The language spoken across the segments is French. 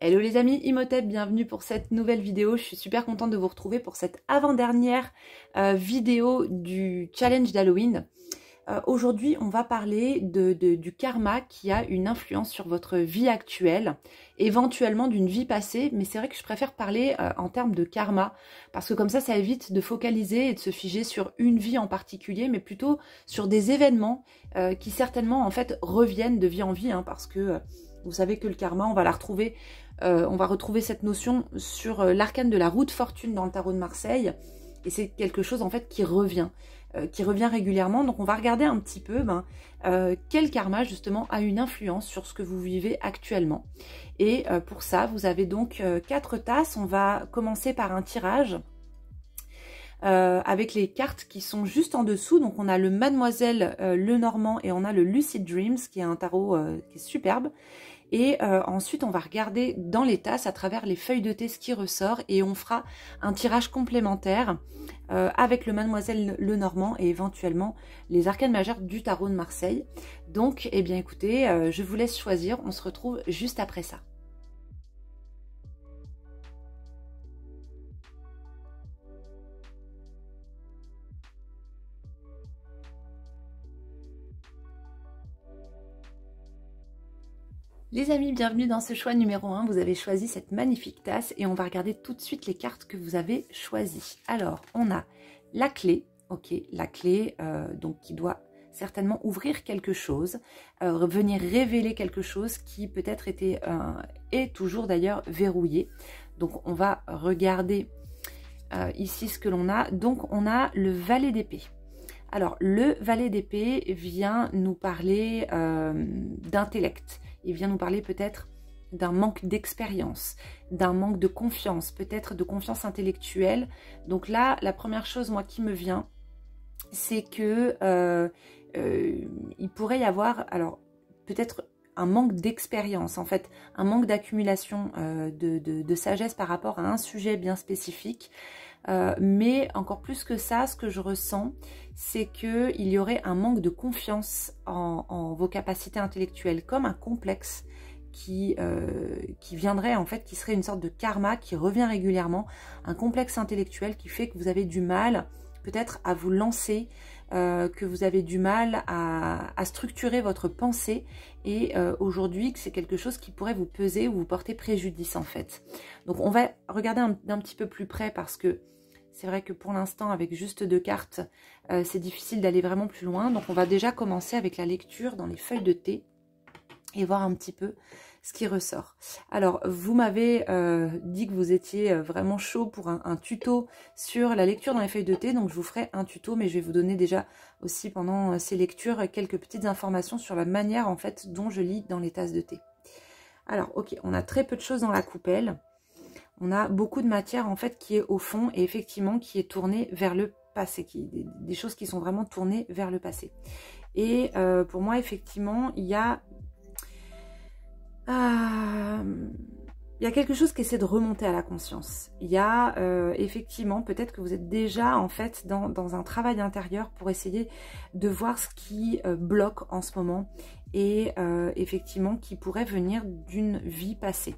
Hello les amis, Imhotep, bienvenue pour cette nouvelle vidéo. Je suis super contente de vous retrouver pour cette avant-dernière vidéo du challenge d'Halloween. Aujourd'hui, on va parler du karma qui a une influence sur votre vie actuelle, éventuellement d'une vie passée, mais c'est vrai que je préfère parler en termes de karma, parce que comme ça évite de focaliser et de se figer sur une vie en particulier, mais plutôt sur des événements qui certainement en fait reviennent de vie en vie, hein, parce que vous savez que le karma, on va retrouver cette notion sur l'arcane de la roue de fortune dans le tarot de Marseille, et c'est quelque chose en fait qui revient régulièrement. Donc on va regarder un petit peu quel karma justement a une influence sur ce que vous vivez actuellement. Et pour ça, vous avez donc 4 tasses. On va commencer par un tirage avec les cartes qui sont juste en dessous. Donc on a le Mademoiselle Lenormand et on a le Lucid Dreams qui est un tarot qui est superbe. Et ensuite, on va regarder dans les tasses à travers les feuilles de thé ce qui ressort et on fera un tirage complémentaire avec le Mademoiselle Lenormand et éventuellement les arcanes majeures du tarot de Marseille. Donc, eh bien écoutez, je vous laisse choisir. On se retrouve juste après ça. Les amis, bienvenue dans ce choix numéro 1. Vous avez choisi cette magnifique tasse et on va regarder tout de suite les cartes que vous avez choisies. Alors, on a la clé, ok, la clé donc qui doit certainement ouvrir quelque chose, venir révéler quelque chose qui peut-être était et toujours d'ailleurs verrouillé. Donc, on va regarder ici ce que l'on a. Donc, on a le valet d'épée. Alors, le valet d'épée vient nous parler d'intellect. Il vient nous parler peut-être d'un manque d'expérience, d'un manque de confiance, peut-être de confiance intellectuelle. Donc là, la première chose, moi, qui me vient, c'est que il pourrait y avoir, alors, peut-être un manque d'expérience, en fait, un manque d'accumulation de sagesse par rapport à un sujet bien spécifique. Mais encore plus que ça, ce que je ressens, c'est qu'il y aurait un manque de confiance en vos capacités intellectuelles, comme un complexe qui viendrait, en fait, qui serait une sorte de karma qui revient régulièrement, un complexe intellectuel qui fait que vous avez du mal peut-être à vous lancer, que vous avez du mal à structurer votre pensée et aujourd'hui que c'est quelque chose qui pourrait vous peser ou vous porter préjudice en fait. Donc on va regarder d'un petit peu plus près parce que c'est vrai que pour l'instant, avec juste 2 cartes, c'est difficile d'aller vraiment plus loin. Donc on va déjà commencer avec la lecture dans les feuilles de thé et voir un petit peu ce qui ressort. Alors, vous m'avez dit que vous étiez vraiment chaud pour un tuto sur la lecture dans les feuilles de thé. Donc je vous ferai un tuto, mais je vais vous donner déjà aussi pendant ces lectures quelques petites informations sur la manière en fait dont je lis dans les tasses de thé. Alors, ok, on a très peu de choses dans la coupelle. On a beaucoup de matière en fait qui est au fond et effectivement qui est tournée vers le passé, des choses qui sont vraiment tournées vers le passé. Et pour moi effectivement il y a quelque chose qui essaie de remonter à la conscience. Il y a effectivement, peut-être que vous êtes déjà en fait dans un travail intérieur pour essayer de voir ce qui bloque en ce moment et effectivement qui pourrait venir d'une vie passée.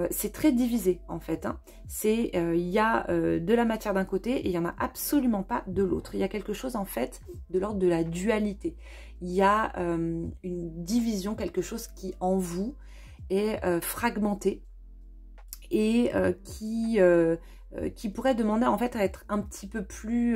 C'est très divisé en fait. Hein. Il y a de la matière d'un côté et il n'y en a absolument pas de l'autre. Il y a quelque chose en fait de l'ordre de la dualité. Il y a une division, quelque chose qui en vous est fragmenté et qui pourrait demander en fait à être un peu plus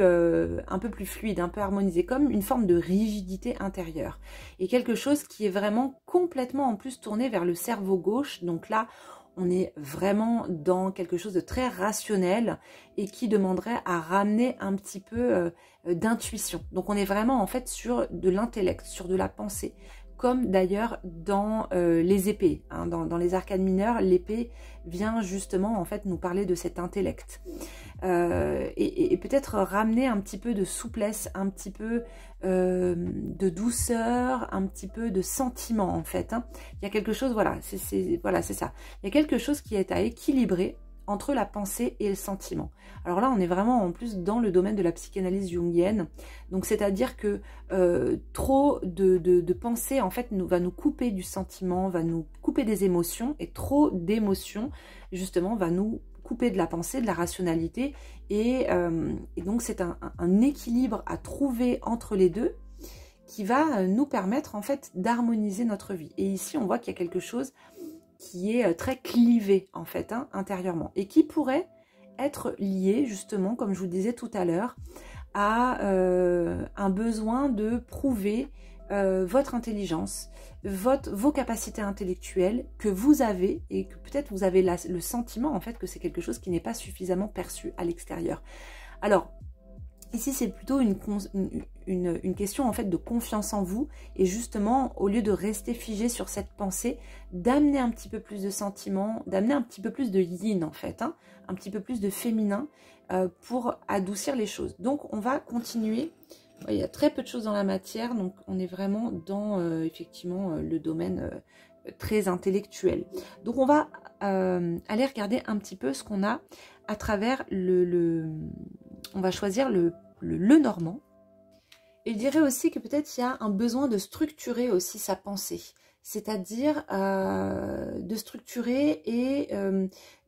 fluide, un peu harmonisé, comme une forme de rigidité intérieure. Et quelque chose qui est vraiment complètement en plus tourné vers le cerveau gauche. Donc là, on est vraiment dans quelque chose de très rationnel et qui demanderait à ramener un petit peu d'intuition. Donc on est vraiment en fait sur de l'intellect, sur de la pensée. Comme d'ailleurs dans les épées, hein, dans les arcanes mineures, l'épée vient justement en fait nous parler de cet intellect. Et peut-être ramener un petit peu de souplesse, un petit peu de douceur, un petit peu de sentiment en fait. Hein. Il y a quelque chose, voilà, c'est ça. Il y a quelque chose qui est à équilibrer entre la pensée et le sentiment. Alors là, on est vraiment en plus dans le domaine de la psychanalyse jungienne. Donc, c'est-à-dire que trop de pensée, en fait, va nous couper du sentiment, va nous couper des émotions, et trop d'émotions, justement, va nous couper de la pensée, de la rationalité. Et donc, c'est un équilibre à trouver entre les deux qui va nous permettre, en fait, d'harmoniser notre vie. Et ici, on voit qu'il y a quelque chose qui est très clivé en fait intérieurement et qui pourrait être lié justement, comme je vous disais tout à l'heure, à un besoin de prouver votre intelligence, vos capacités intellectuelles que vous avez et que peut-être vous avez le sentiment en fait que c'est quelque chose qui n'est pas suffisamment perçu à l'extérieur. Alors, ici, c'est plutôt une question en fait de confiance en vous et justement, au lieu de rester figé sur cette pensée, d'amener un petit peu plus de sentiments, d'amener un petit peu plus de yin en fait, un petit peu plus de féminin pour adoucir les choses. Donc, on va continuer. Il y a très peu de choses dans la matière, donc on est vraiment dans effectivement le domaine très intellectuel. Donc, on va aller regarder un petit peu ce qu'on a à travers on va choisir le normand. Et je dirais aussi que peut-être il y a un besoin de structurer aussi sa pensée. C'est-à-dire de structurer et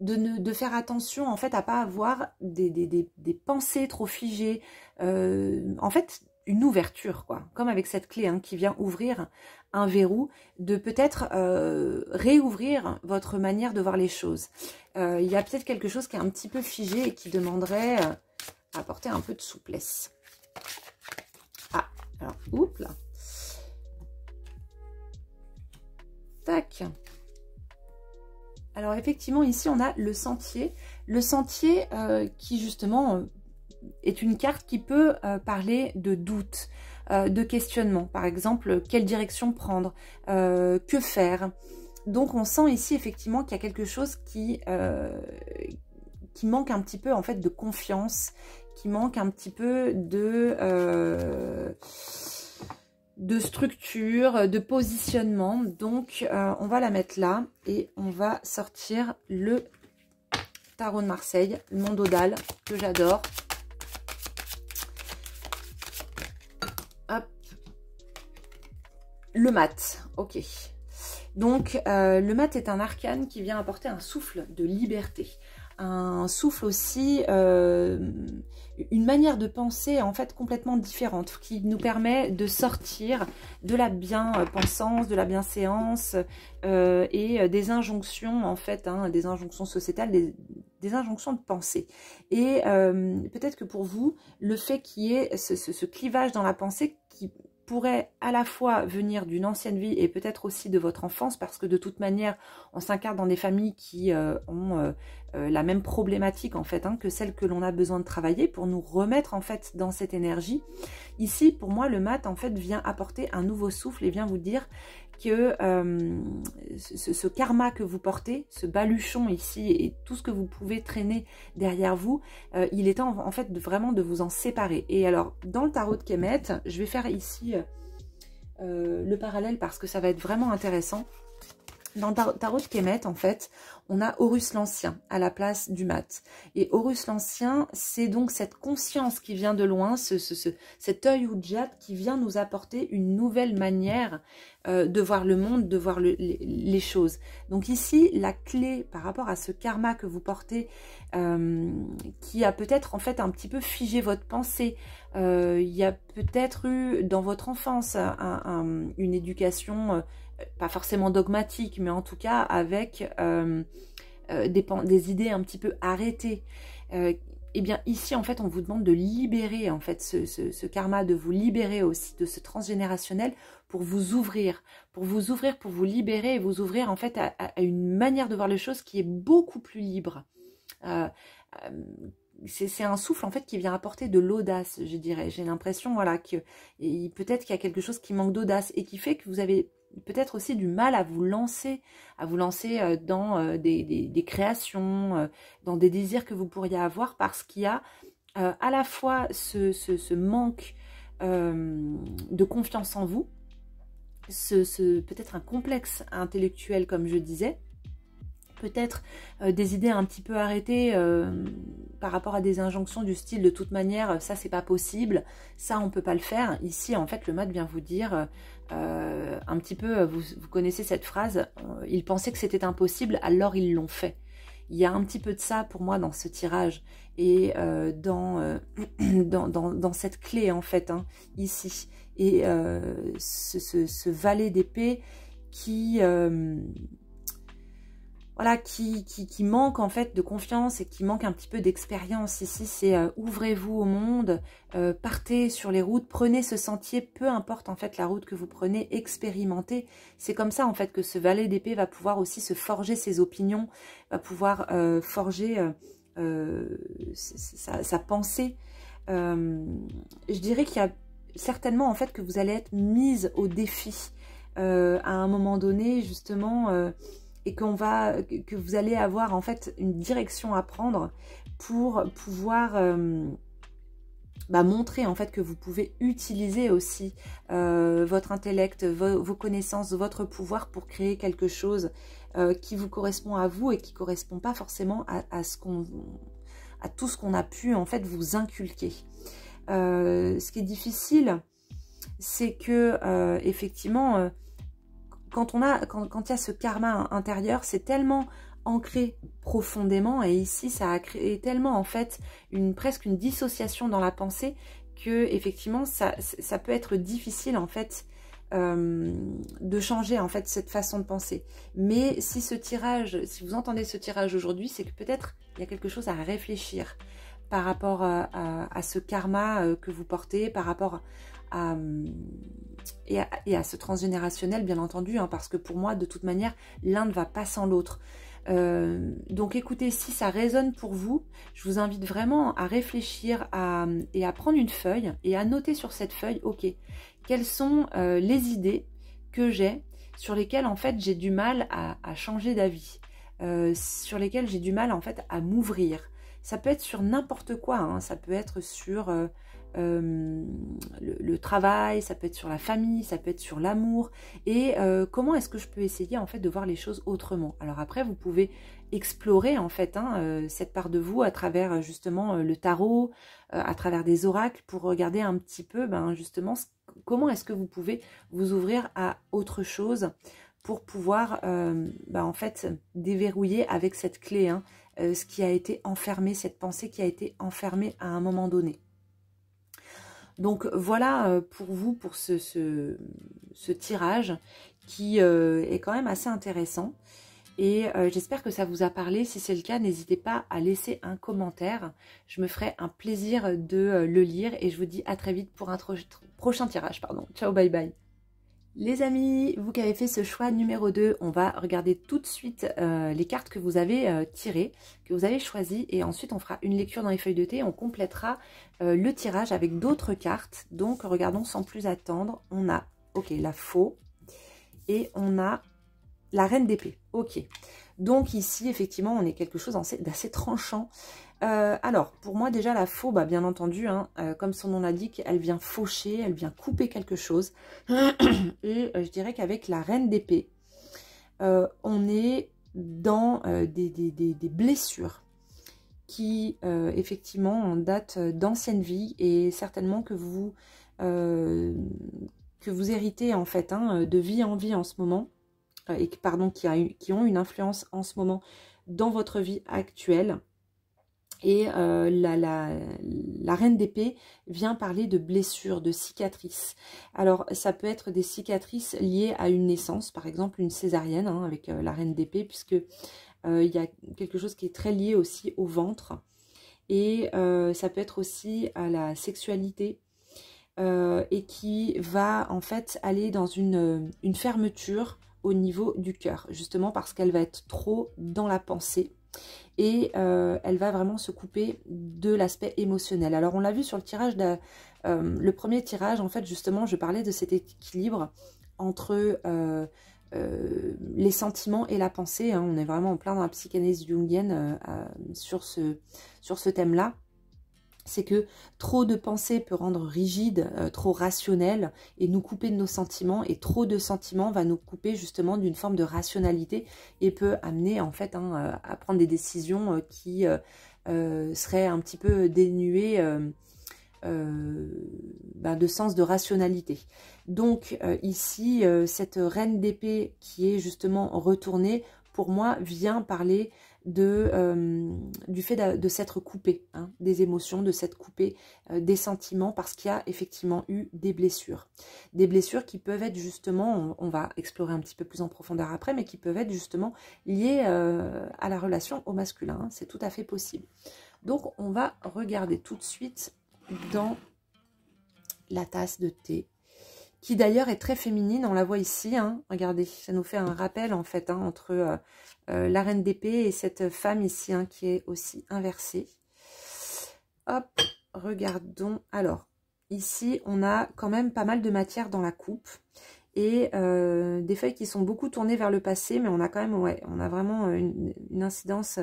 de faire attention en fait à pas avoir des pensées trop figées. En fait, une ouverture, quoi. Comme avec cette clé qui vient ouvrir un verrou, de peut-être réouvrir votre manière de voir les choses. Il y a peut-être quelque chose qui est un petit peu figé et qui demanderait à apporter un peu de souplesse. Ah, alors, oups là. Tac. Alors effectivement, ici on a le sentier. Le sentier qui justement est une carte qui peut parler de doute, de questionnement. Par exemple, quelle direction prendre, que faire. Donc on sent ici effectivement qu'il y a quelque chose qui manque un petit peu en fait de confiance, qui manque un petit peu de structure, de positionnement. Donc on va la mettre là et on va sortir le tarot de Marseille, le Mondodal, que j'adore. Hop. Le mat, ok. Donc le mat est un arcane qui vient apporter un souffle de liberté. Un souffle aussi, une manière de penser en fait complètement différente, qui nous permet de sortir de la bien-pensance, de la bienséance et des injonctions en fait, des injonctions sociétales, des injonctions de pensée. Et peut-être que pour vous, le fait qu'il y ait ce clivage dans la pensée qui pourrait à la fois venir d'une ancienne vie et peut-être aussi de votre enfance, parce que de toute manière, on s'incarne dans des familles qui ont la même problématique en fait que celle que l'on a besoin de travailler pour nous remettre en fait dans cette énergie. Ici, pour moi, le mat en fait vient apporter un nouveau souffle et vient vous dire que ce karma que vous portez, ce baluchon ici et tout ce que vous pouvez traîner derrière vous, il est temps en fait vraiment de vous en séparer. Et alors, dans le tarot de Kemet, je vais faire ici le parallèle parce que ça va être vraiment intéressant. Dans le tarot de Kemet, en fait, on a Horus l'Ancien à la place du mat. Et Horus l'Ancien, c'est donc cette conscience qui vient de loin, cet œil Ujjat qui vient nous apporter une nouvelle manière de voir le monde, de voir les choses. Donc ici, la clé par rapport à ce karma que vous portez, qui a peut-être en fait un petit peu figé votre pensée, il y a peut-être eu dans votre enfance une éducation pas forcément dogmatique, mais en tout cas avec des idées un petit peu arrêtées. Et bien ici, en fait, on vous demande de libérer en fait ce karma, de vous libérer aussi de ce transgénérationnel pour vous ouvrir, pour vous libérer et vous ouvrir en fait à une manière de voir les choses qui est beaucoup plus libre. C'est un souffle en fait qui vient apporter de l'audace, je dirais. J'ai l'impression voilà que peut-être qu'il y a quelque chose qui manque d'audace et qui fait que vous avez peut-être aussi du mal à vous lancer dans des créations, dans des désirs que vous pourriez avoir parce qu'il y a à la fois ce manque de confiance en vous, peut-être un complexe intellectuel comme je disais, peut-être des idées un petit peu arrêtées par rapport à des injonctions du style de toute manière ça c'est pas possible, ça on peut pas le faire. Ici en fait le mat vient vous dire un petit peu, vous connaissez cette phrase, ils pensaient que c'était impossible alors ils l'ont fait. Il y a un petit peu de ça pour moi dans ce tirage et dans cette clé en fait ici, et ce valet d'épée qui voilà, qui manque en fait de confiance et qui manque un petit peu d'expérience. Ici, c'est ouvrez-vous au monde, partez sur les routes, prenez ce sentier, peu importe en fait la route que vous prenez, expérimentez. C'est comme ça en fait que ce valet d'épée va pouvoir aussi se forger ses opinions, va pouvoir forger sa pensée. Je dirais qu'il y a certainement en fait que vous allez être mise au défi à un moment donné justement, et que vous allez avoir en fait une direction à prendre pour pouvoir montrer en fait que vous pouvez utiliser aussi votre intellect, vos connaissances, votre pouvoir pour créer quelque chose qui vous correspond à vous et qui ne correspond pas forcément à tout ce qu'on a pu en fait vous inculquer. Ce qui est difficile, c'est que effectivement, quand il y a ce karma intérieur, c'est tellement ancré profondément, et ici ça a créé tellement en fait presque une dissociation dans la pensée que effectivement ça peut être difficile en fait de changer en fait cette façon de penser. Mais si vous entendez ce tirage aujourd'hui, c'est que peut-être il y a quelque chose à réfléchir par rapport à ce karma que vous portez, par rapport et à ce transgénérationnel bien entendu, parce que pour moi de toute manière l'un ne va pas sans l'autre. Donc écoutez, si ça résonne pour vous, je vous invite vraiment à réfléchir et à prendre une feuille et à noter sur cette feuille, ok, quelles sont les idées que j'ai sur lesquelles en fait j'ai du mal à changer d'avis, sur lesquelles j'ai du mal en fait à m'ouvrir. Ça peut être sur n'importe quoi, ça peut être sur le travail, ça peut être sur la famille, ça peut être sur l'amour, et comment est-ce que je peux essayer en fait de voir les choses autrement. Alors après vous pouvez explorer en fait cette part de vous à travers justement le tarot, à travers des oracles, pour regarder un petit peu justement comment est-ce que vous pouvez vous ouvrir à autre chose pour pouvoir en fait déverrouiller avec cette clé ce qui a été enfermé, cette pensée qui a été enfermée à un moment donné. Donc voilà pour vous, pour ce tirage qui est quand même assez intéressant. Et j'espère que ça vous a parlé. Si c'est le cas, n'hésitez pas à laisser un commentaire. Je me ferai un plaisir de le lire. Et je vous dis à très vite pour un prochain tirage. Ciao, bye bye. Les amis, vous qui avez fait ce choix numéro 2, on va regarder tout de suite les cartes que vous avez tirées, que vous avez choisies, et ensuite on fera une lecture dans les feuilles de thé, on complétera le tirage avec d'autres cartes. Donc regardons sans plus attendre, on a la faux et on a la reine d'épée. Ok, donc ici effectivement on est quelque chose d'assez tranchant. Alors, pour moi, déjà, la faux, bien entendu, comme son nom l'indique, elle vient faucher, elle vient couper quelque chose. Et je dirais qu'avec la reine d'épée, on est dans des blessures qui, effectivement, datent d'anciennes vies, et certainement que vous héritez, en fait, de vie en vie en ce moment, et qui ont une influence en ce moment dans votre vie actuelle. Et la reine d'épée vient parler de blessures, de cicatrices. Alors, ça peut être des cicatrices liées à une naissance, par exemple une césarienne, avec la reine d'épée, puisque il y a quelque chose qui est très lié aussi au ventre. Et ça peut être aussi à la sexualité, et qui va en fait aller dans une fermeture au niveau du cœur, justement parce qu'elle va être trop dans la pensée. Et elle va vraiment se couper de l'aspect émotionnel. Alors on l'a vu sur le tirage, le premier tirage, en fait justement je parlais de cet équilibre entre les sentiments et la pensée. On est vraiment en plein dans la psychanalyse jungienne sur ce thème-là. c'est que trop de pensées peut rendre rigide, trop rationnel et nous couper de nos sentiments, et trop de sentiments va nous couper justement d'une forme de rationalité et peut amener en fait à prendre des décisions qui seraient un petit peu dénuées de sens de rationalité. Donc ici, cette reine d'épée qui est justement retournée, pour moi, vient parler du fait de s'être coupé, hein, des émotions, de s'être coupé des sentiments, parce qu'il y a effectivement eu des blessures. Des blessures qui peuvent être justement, on va explorer un petit peu plus en profondeur après, mais qui peuvent être justement liées à la relation au masculin, hein, c'est tout à fait possible. Donc on va regarder tout de suite dans la tasse de thé, qui d'ailleurs est très féminine, on la voit ici, hein, regardez, ça nous fait un rappel en fait hein, entre la reine d'épée et cette femme ici hein, qui est aussi inversée. Hop, regardons, alors, ici on a quand même pas mal de matière dans la coupe, et des feuilles qui sont beaucoup tournées vers le passé, mais on a quand même, ouais, on a vraiment une incidence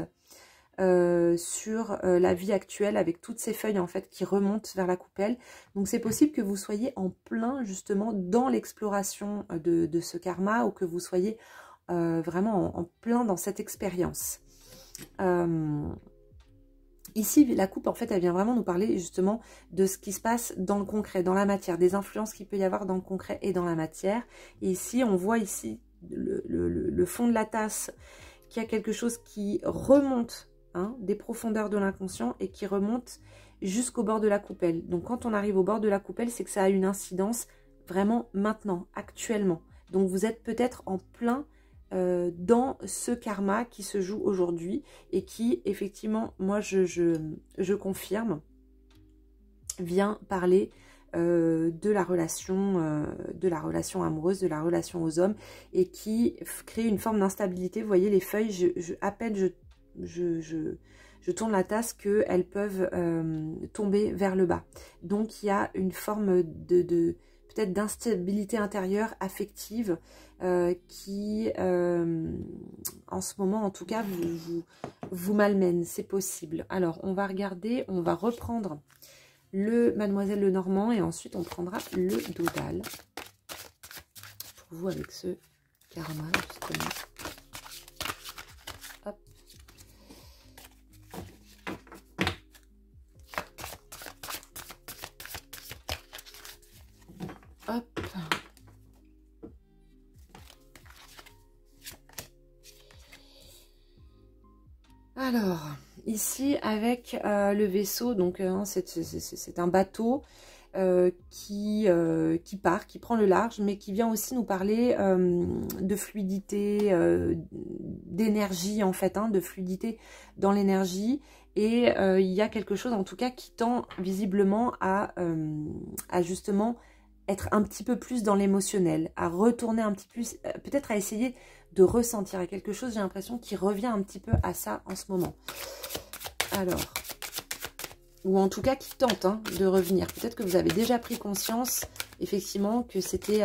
sur la vie actuelle avec toutes ces feuilles en fait qui remontent vers la coupelle. Donc c'est possible que vous soyez en plein justement dans l'exploration de ce karma, ou que vous soyez vraiment en plein dans cette expérience. Ici, la coupe, en fait, elle vient vraiment nous parler justement de ce qui se passe dans le concret, dans la matière, des influences qu'il peut y avoir dans le concret et dans la matière. Et ici, on voit ici le fond de la tasse, qui a quelque chose qui remonte hein, des profondeurs de l'inconscient et qui remonte jusqu'au bord de la coupelle. Donc, quand on arrive au bord de la coupelle, c'est que ça a une incidence vraiment maintenant, actuellement. Donc, vous êtes peut-être en plein dans ce karma qui se joue aujourd'hui et qui, effectivement, moi, je confirme, vient parler de la relation amoureuse, de la relation aux hommes, et qui crée une forme d'instabilité. Vous voyez les feuilles, à peine je tourne la tasse qu'elles peuvent tomber vers le bas. Donc il y a une forme de peut-être d'instabilité intérieure, affective, qui en ce moment en tout cas vous malmène, c'est possible. Alors on va regarder, on va reprendre le Mademoiselle Lenormand et ensuite on prendra le Dodal pour vous avec ce karma justement. Hop. Hop. Alors, ici avec le vaisseau, donc c'est un bateau qui part, qui prend le large, mais qui vient aussi nous parler de fluidité, d'énergie en fait, hein, de fluidité dans l'énergie. Et il y a quelque chose en tout cas qui tend visiblement à justement être un petit peu plus dans l'émotionnel, à retourner un petit peu, peut-être à essayer de ressentir à quelque chose, j'ai l'impression qu'il revient un petit peu à ça en ce moment. Alors, ou en tout cas qui tente hein, de revenir. Peut-être que vous avez déjà pris conscience, effectivement, que c'était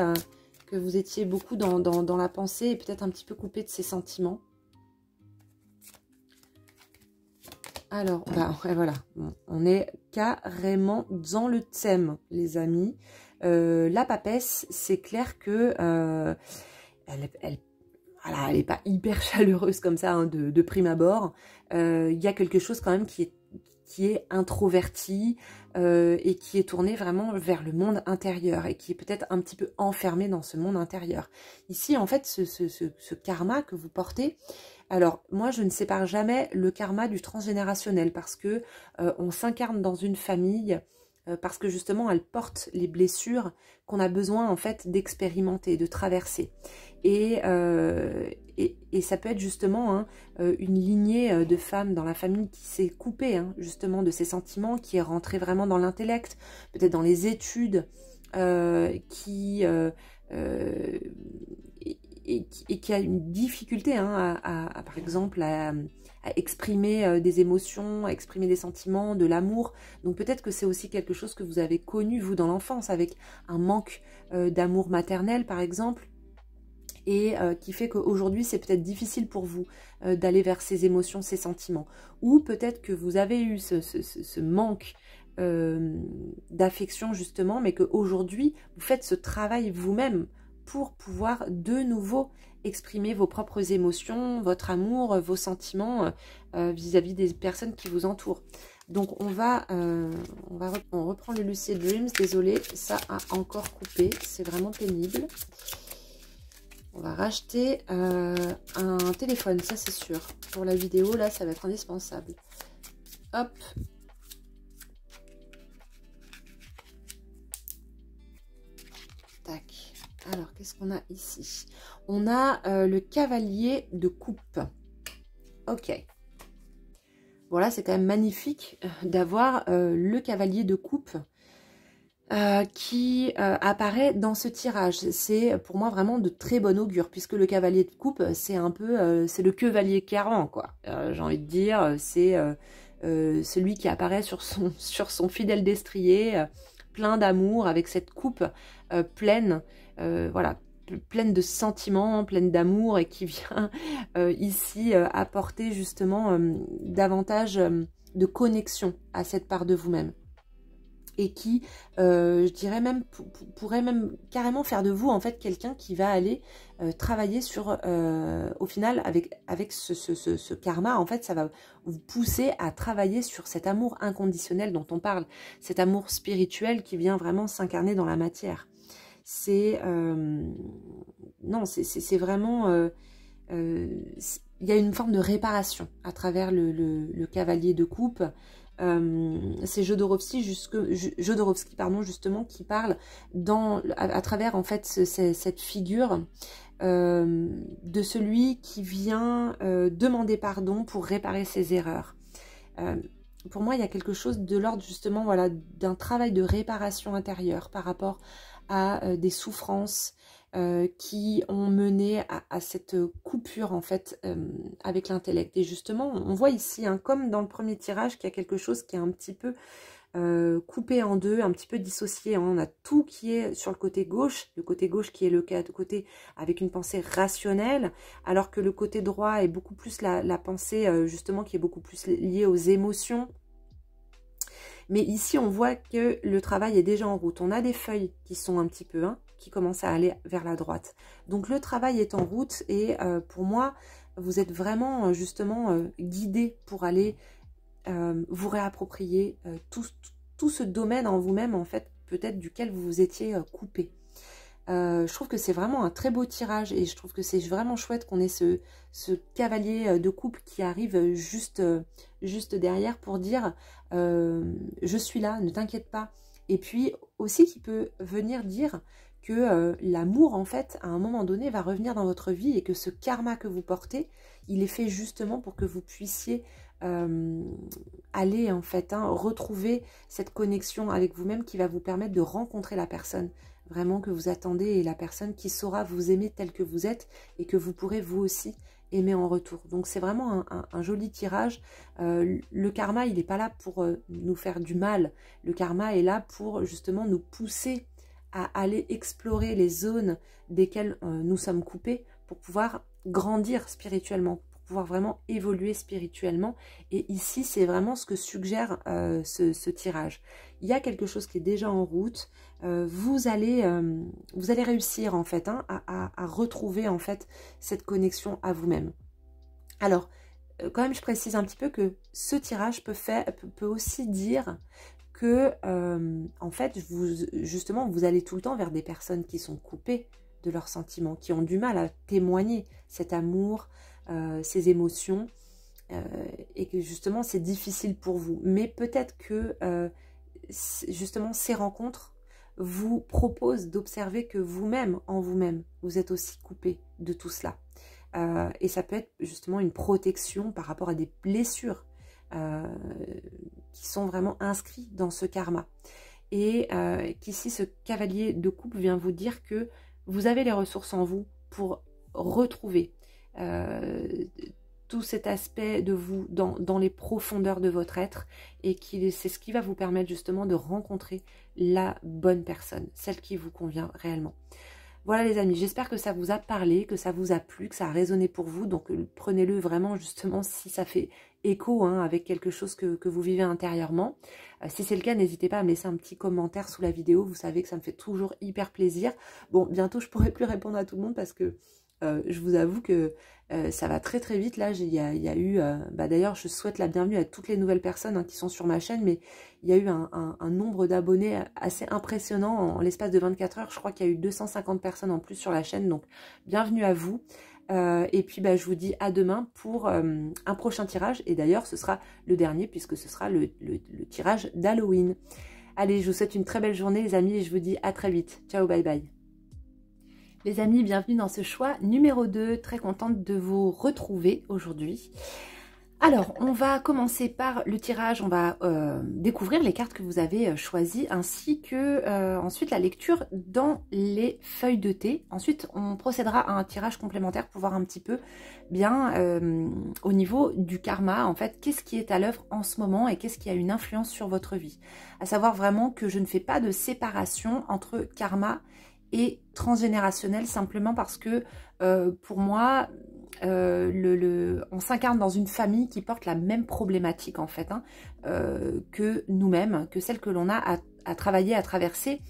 que vous étiez beaucoup dans la pensée et peut-être un petit peu coupé de ses sentiments. Alors, ouais, voilà, on est carrément dans le thème, les amis. La papesse, c'est clair que elle n'est pas hyper chaleureuse comme ça hein, de prime abord. Il y a quelque chose quand même qui est introverti et qui est tourné vraiment vers le monde intérieur et qui est peut-être un petit peu enfermé dans ce monde intérieur. Ici, en fait, ce karma que vous portez, alors moi, je ne sépare jamais le karma du transgénérationnel parce que on s'incarne dans une famille parce que justement, elle porte les blessures qu'on a besoin en fait d'expérimenter, de traverser. Et ça peut être justement hein, une lignée de femmes dans la famille qui s'est coupée hein, justement de ses sentiments, qui est rentrée vraiment dans l'intellect, peut-être dans les études, qui a une difficulté hein, par exemple à exprimer des émotions, à exprimer des sentiments, de l'amour. Donc peut-être que c'est aussi quelque chose que vous avez connu vous dans l'enfance avec un manque d'amour maternel par exemple, et qui fait qu'aujourd'hui c'est peut-être difficile pour vous d'aller vers ces émotions, ces sentiments. Ou peut-être que vous avez eu ce manque d'affection justement, mais qu'aujourd'hui, vous faites ce travail vous-même pour pouvoir de nouveau exprimer vos propres émotions, votre amour, vos sentiments vis-à-vis des personnes qui vous entourent. Donc on reprend le Lucid Dreams. Désolée, ça a encore coupé, c'est vraiment pénible. On va racheter un téléphone, ça c'est sûr. Pour la vidéo, là, ça va être indispensable. Hop. Tac. Alors, qu'est-ce qu'on a ici? On a le cavalier de coupe. Ok. Voilà, c'est quand même magnifique d'avoir le cavalier de coupe qui apparaît dans ce tirage. C'est pour moi vraiment de très bon augure, puisque le cavalier de coupe, c'est un peu, c'est le chevalier carrant, quoi. J'ai envie de dire, c'est celui qui apparaît sur son fidèle destrier, plein d'amour, avec cette coupe pleine, voilà, pleine de sentiments, pleine d'amour, et qui vient ici apporter justement davantage de connexion à cette part de vous-même. Et qui, je dirais même, pourrait même carrément faire de vous en fait quelqu'un qui va aller travailler sur, au final, avec ce karma, en fait, ça va vous pousser à travailler sur cet amour inconditionnel dont on parle, cet amour spirituel qui vient vraiment s'incarner dans la matière. C'est non, c'est vraiment, il y a une forme de réparation à travers le cavalier de coupe. C'est Jodorowsky, justement, qui parle à travers en fait cette figure de celui qui vient demander pardon pour réparer ses erreurs. Pour moi, il y a quelque chose de l'ordre justement, voilà, d'un travail de réparation intérieure par rapport à des souffrances qui ont mené à cette coupure en fait avec l'intellect. Et justement, on voit ici, hein, comme dans le premier tirage, qu'il y a quelque chose qui est un petit peu coupé en deux, un petit peu dissocié. Hein. On a tout qui est sur le côté gauche qui est le côté avec une pensée rationnelle, alors que le côté droit est beaucoup plus la pensée justement qui est beaucoup plus liée aux émotions. Mais ici, on voit que le travail est déjà en route. On a des feuilles qui sont un petit peu, hein, qui commencent à aller vers la droite. Donc, le travail est en route et pour moi, vous êtes vraiment justement guidé pour aller vous réapproprier tout ce domaine en vous-même, en fait, peut-être duquel vous vous étiez coupé. Je trouve que c'est vraiment un très beau tirage et je trouve que c'est vraiment chouette qu'on ait ce cavalier de coupe qui arrive juste derrière pour dire je suis là, ne t'inquiète pas. Et puis aussi qui peut venir dire que l'amour en fait à un moment donné va revenir dans votre vie et que ce karma que vous portez, il est fait justement pour que vous puissiez aller en fait retrouver cette connexion avec vous-même qui va vous permettre de rencontrer la personne vraiment que vous attendez et la personne qui saura vous aimer tel que vous êtes et que vous pourrez vous aussi aimer en retour. Donc c'est vraiment un joli tirage. Le karma, il n'est pas là pour nous faire du mal. Le karma est là pour justement nous pousser à aller explorer les zones desquelles nous sommes coupés pour pouvoir grandir spirituellement, pour pouvoir vraiment évoluer spirituellement. Et ici, c'est vraiment ce que suggère ce tirage. Il y a quelque chose qui est déjà en route. Vous allez réussir en fait à retrouver en fait cette connexion à vous-même. Alors, quand même, je précise un petit peu que ce tirage peut aussi dire que en fait, justement, vous allez tout le temps vers des personnes qui sont coupées de leurs sentiments, qui ont du mal à témoigner cet amour, ces émotions, et que justement, c'est difficile pour vous. Mais peut-être que justement, ces rencontres vous proposent d'observer que vous-même, en vous-même, vous êtes aussi coupé de tout cela. Et ça peut être justement une protection par rapport à des blessures qui sont vraiment inscrites dans ce karma. Et qu'ici, ce cavalier de coupe vient vous dire que vous avez les ressources en vous pour retrouver tout cet aspect de vous dans les profondeurs de votre être, et c'est ce qui va vous permettre justement de rencontrer la bonne personne, celle qui vous convient réellement. Voilà les amis, j'espère que ça vous a parlé, que ça vous a plu, que ça a résonné pour vous. Donc prenez-le vraiment justement si ça fait écho hein, avec quelque chose que vous vivez intérieurement. Si c'est le cas, n'hésitez pas à me laisser un petit commentaire sous la vidéo. Vous savez que ça me fait toujours hyper plaisir. Bon, bientôt je pourrai plus répondre à tout le monde parce que je vous avoue que ça va très très vite. Là, il y a eu... d'ailleurs, je souhaite la bienvenue à toutes les nouvelles personnes hein, qui sont sur ma chaîne, mais il y a eu un nombre d'abonnés assez impressionnant en l'espace de 24 heures. Je crois qu'il y a eu 250 personnes en plus sur la chaîne, donc bienvenue à vous. Et puis, je vous dis à demain pour un prochain tirage. Et d'ailleurs, ce sera le dernier puisque ce sera le tirage d'Halloween. Allez, je vous souhaite une très belle journée les amis et je vous dis à très vite. Ciao, bye bye. Les amis, bienvenue dans ce choix numéro 2. Très contente de vous retrouver aujourd'hui. Alors, on va commencer par le tirage. On va découvrir les cartes que vous avez choisies ainsi que ensuite la lecture dans les feuilles de thé. Ensuite, on procédera à un tirage complémentaire pour voir un petit peu bien au niveau du karma. En fait, qu'est-ce qui est à l'œuvre en ce moment et qu'est-ce qui a une influence sur votre vie. À savoir vraiment que je ne fais pas de séparation entre karma et transgénérationnel simplement parce que pour moi on s'incarne dans une famille qui porte la même problématique en fait hein, que nous-mêmes, que celle que l'on a à travailler, à traverser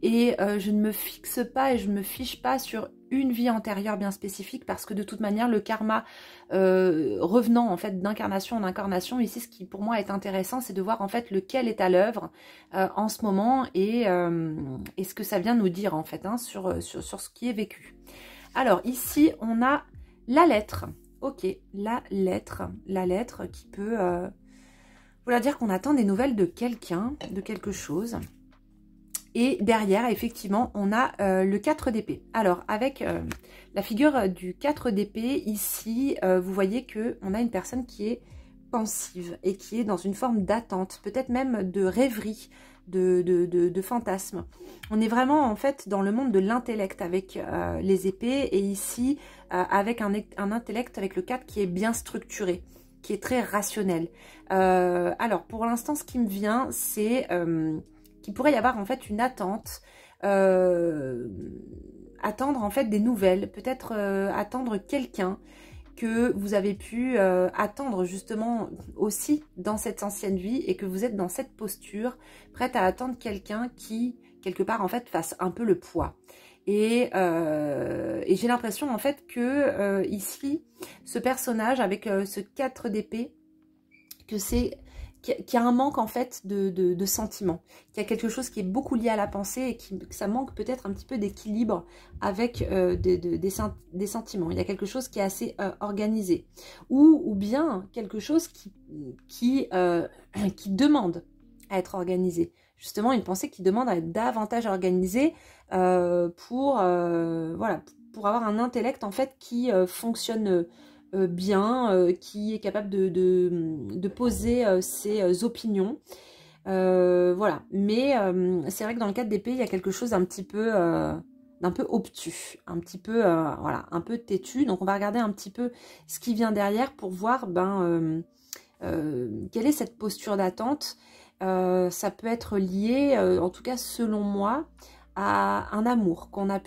et je ne me fixe pas et je ne me fiche pas sur une vie antérieure bien spécifique parce que de toute manière le karma revenant en fait d'incarnation en incarnation, ici ce qui pour moi est intéressant c'est de voir en fait lequel est à l'œuvre en ce moment et ce que ça vient nous dire en fait hein, sur ce qui est vécu. Alors ici on a la lettre, ok, la lettre qui peut vouloir dire qu'on attend des nouvelles de quelqu'un, de quelque chose. Et derrière, effectivement, on a le 4 d'épée. Alors, avec la figure du 4 d'épée, ici, vous voyez qu'on a une personne qui est pensive et qui est dans une forme d'attente, peut-être même de rêverie, de fantasme. On est vraiment, en fait, dans le monde de l'intellect avec les épées et ici, avec un intellect avec le 4 qui est bien structuré, qui est très rationnel. Alors, pour l'instant, ce qui me vient, c'est... qu'il pourrait y avoir en fait une attente, attendre en fait des nouvelles, peut-être attendre quelqu'un que vous avez pu attendre justement aussi dans cette ancienne vie et que vous êtes dans cette posture, prête à attendre quelqu'un qui, quelque part en fait, fasse un peu le poids. Et j'ai l'impression en fait que ici, ce personnage avec ce 4 d'épée, que c'est... qu'il y a un manque en fait de sentiments, qu'il y a quelque chose qui est beaucoup lié à la pensée et que ça manque peut-être un petit peu d'équilibre avec des sentiments. Il y a quelque chose qui est assez organisé ou bien quelque chose qui demande à être organisé. Justement, une pensée qui demande à être davantage organisée voilà, pour avoir un intellect en fait qui fonctionne bien, qui est capable de poser ses opinions. Voilà. Mais c'est vrai que dans le cadre d'épée, il y a quelque chose d'un peu obtus, un petit peu, voilà, un peu têtu. Donc on va regarder un petit peu ce qui vient derrière pour voir quelle est cette posture d'attente. Ça peut être lié, en tout cas selon moi, à un amour qu'on a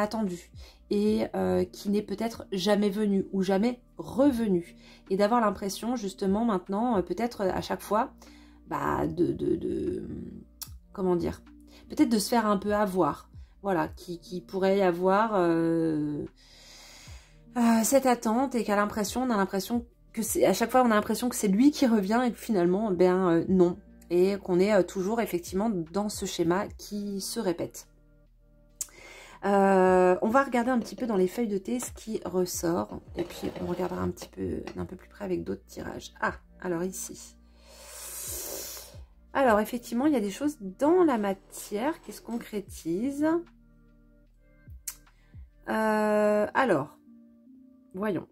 attendu et qui n'est peut-être jamais venu ou jamais revenu. Et d'avoir l'impression justement maintenant, peut-être à chaque fois, comment dire, peut-être de se faire un peu avoir. Voilà, qui pourrait y avoir cette attente et on a l'impression que c'est à chaque fois on a l'impression que c'est lui qui revient et que finalement, non. Et qu'on est toujours effectivement dans ce schéma qui se répète. On va regarder un petit peu dans les feuilles de thé ce qui ressort. Et puis on regardera un petit peu d'un peu plus près avec d'autres tirages. Ah, alors ici. Alors effectivement, il y a des choses dans la matière qui se concrétisent. Alors, voyons.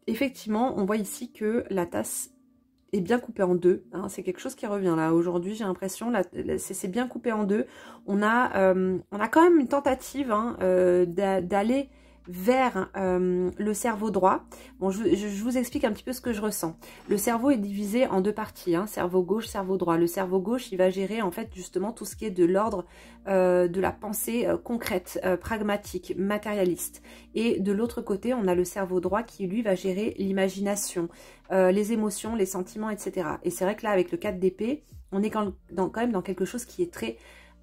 Effectivement, on voit ici que la tasse est bien coupée en deux. Hein, c'est quelque chose qui revient là. Aujourd'hui, j'ai l'impression, c'est bien coupé en deux. On a quand même une tentative hein, d'aller vers le cerveau droit. Bon, je vous explique un petit peu ce que je ressens. Le cerveau est divisé en deux parties, hein, cerveau gauche, cerveau droit. Le cerveau gauche, il va gérer en fait justement tout ce qui est de l'ordre de la pensée concrète, pragmatique, matérialiste. Et de l'autre côté, on a le cerveau droit qui lui va gérer l'imagination, les émotions, les sentiments, etc. Et c'est vrai que là, avec le 4 d'épée, on est quand même dans quelque chose qui est très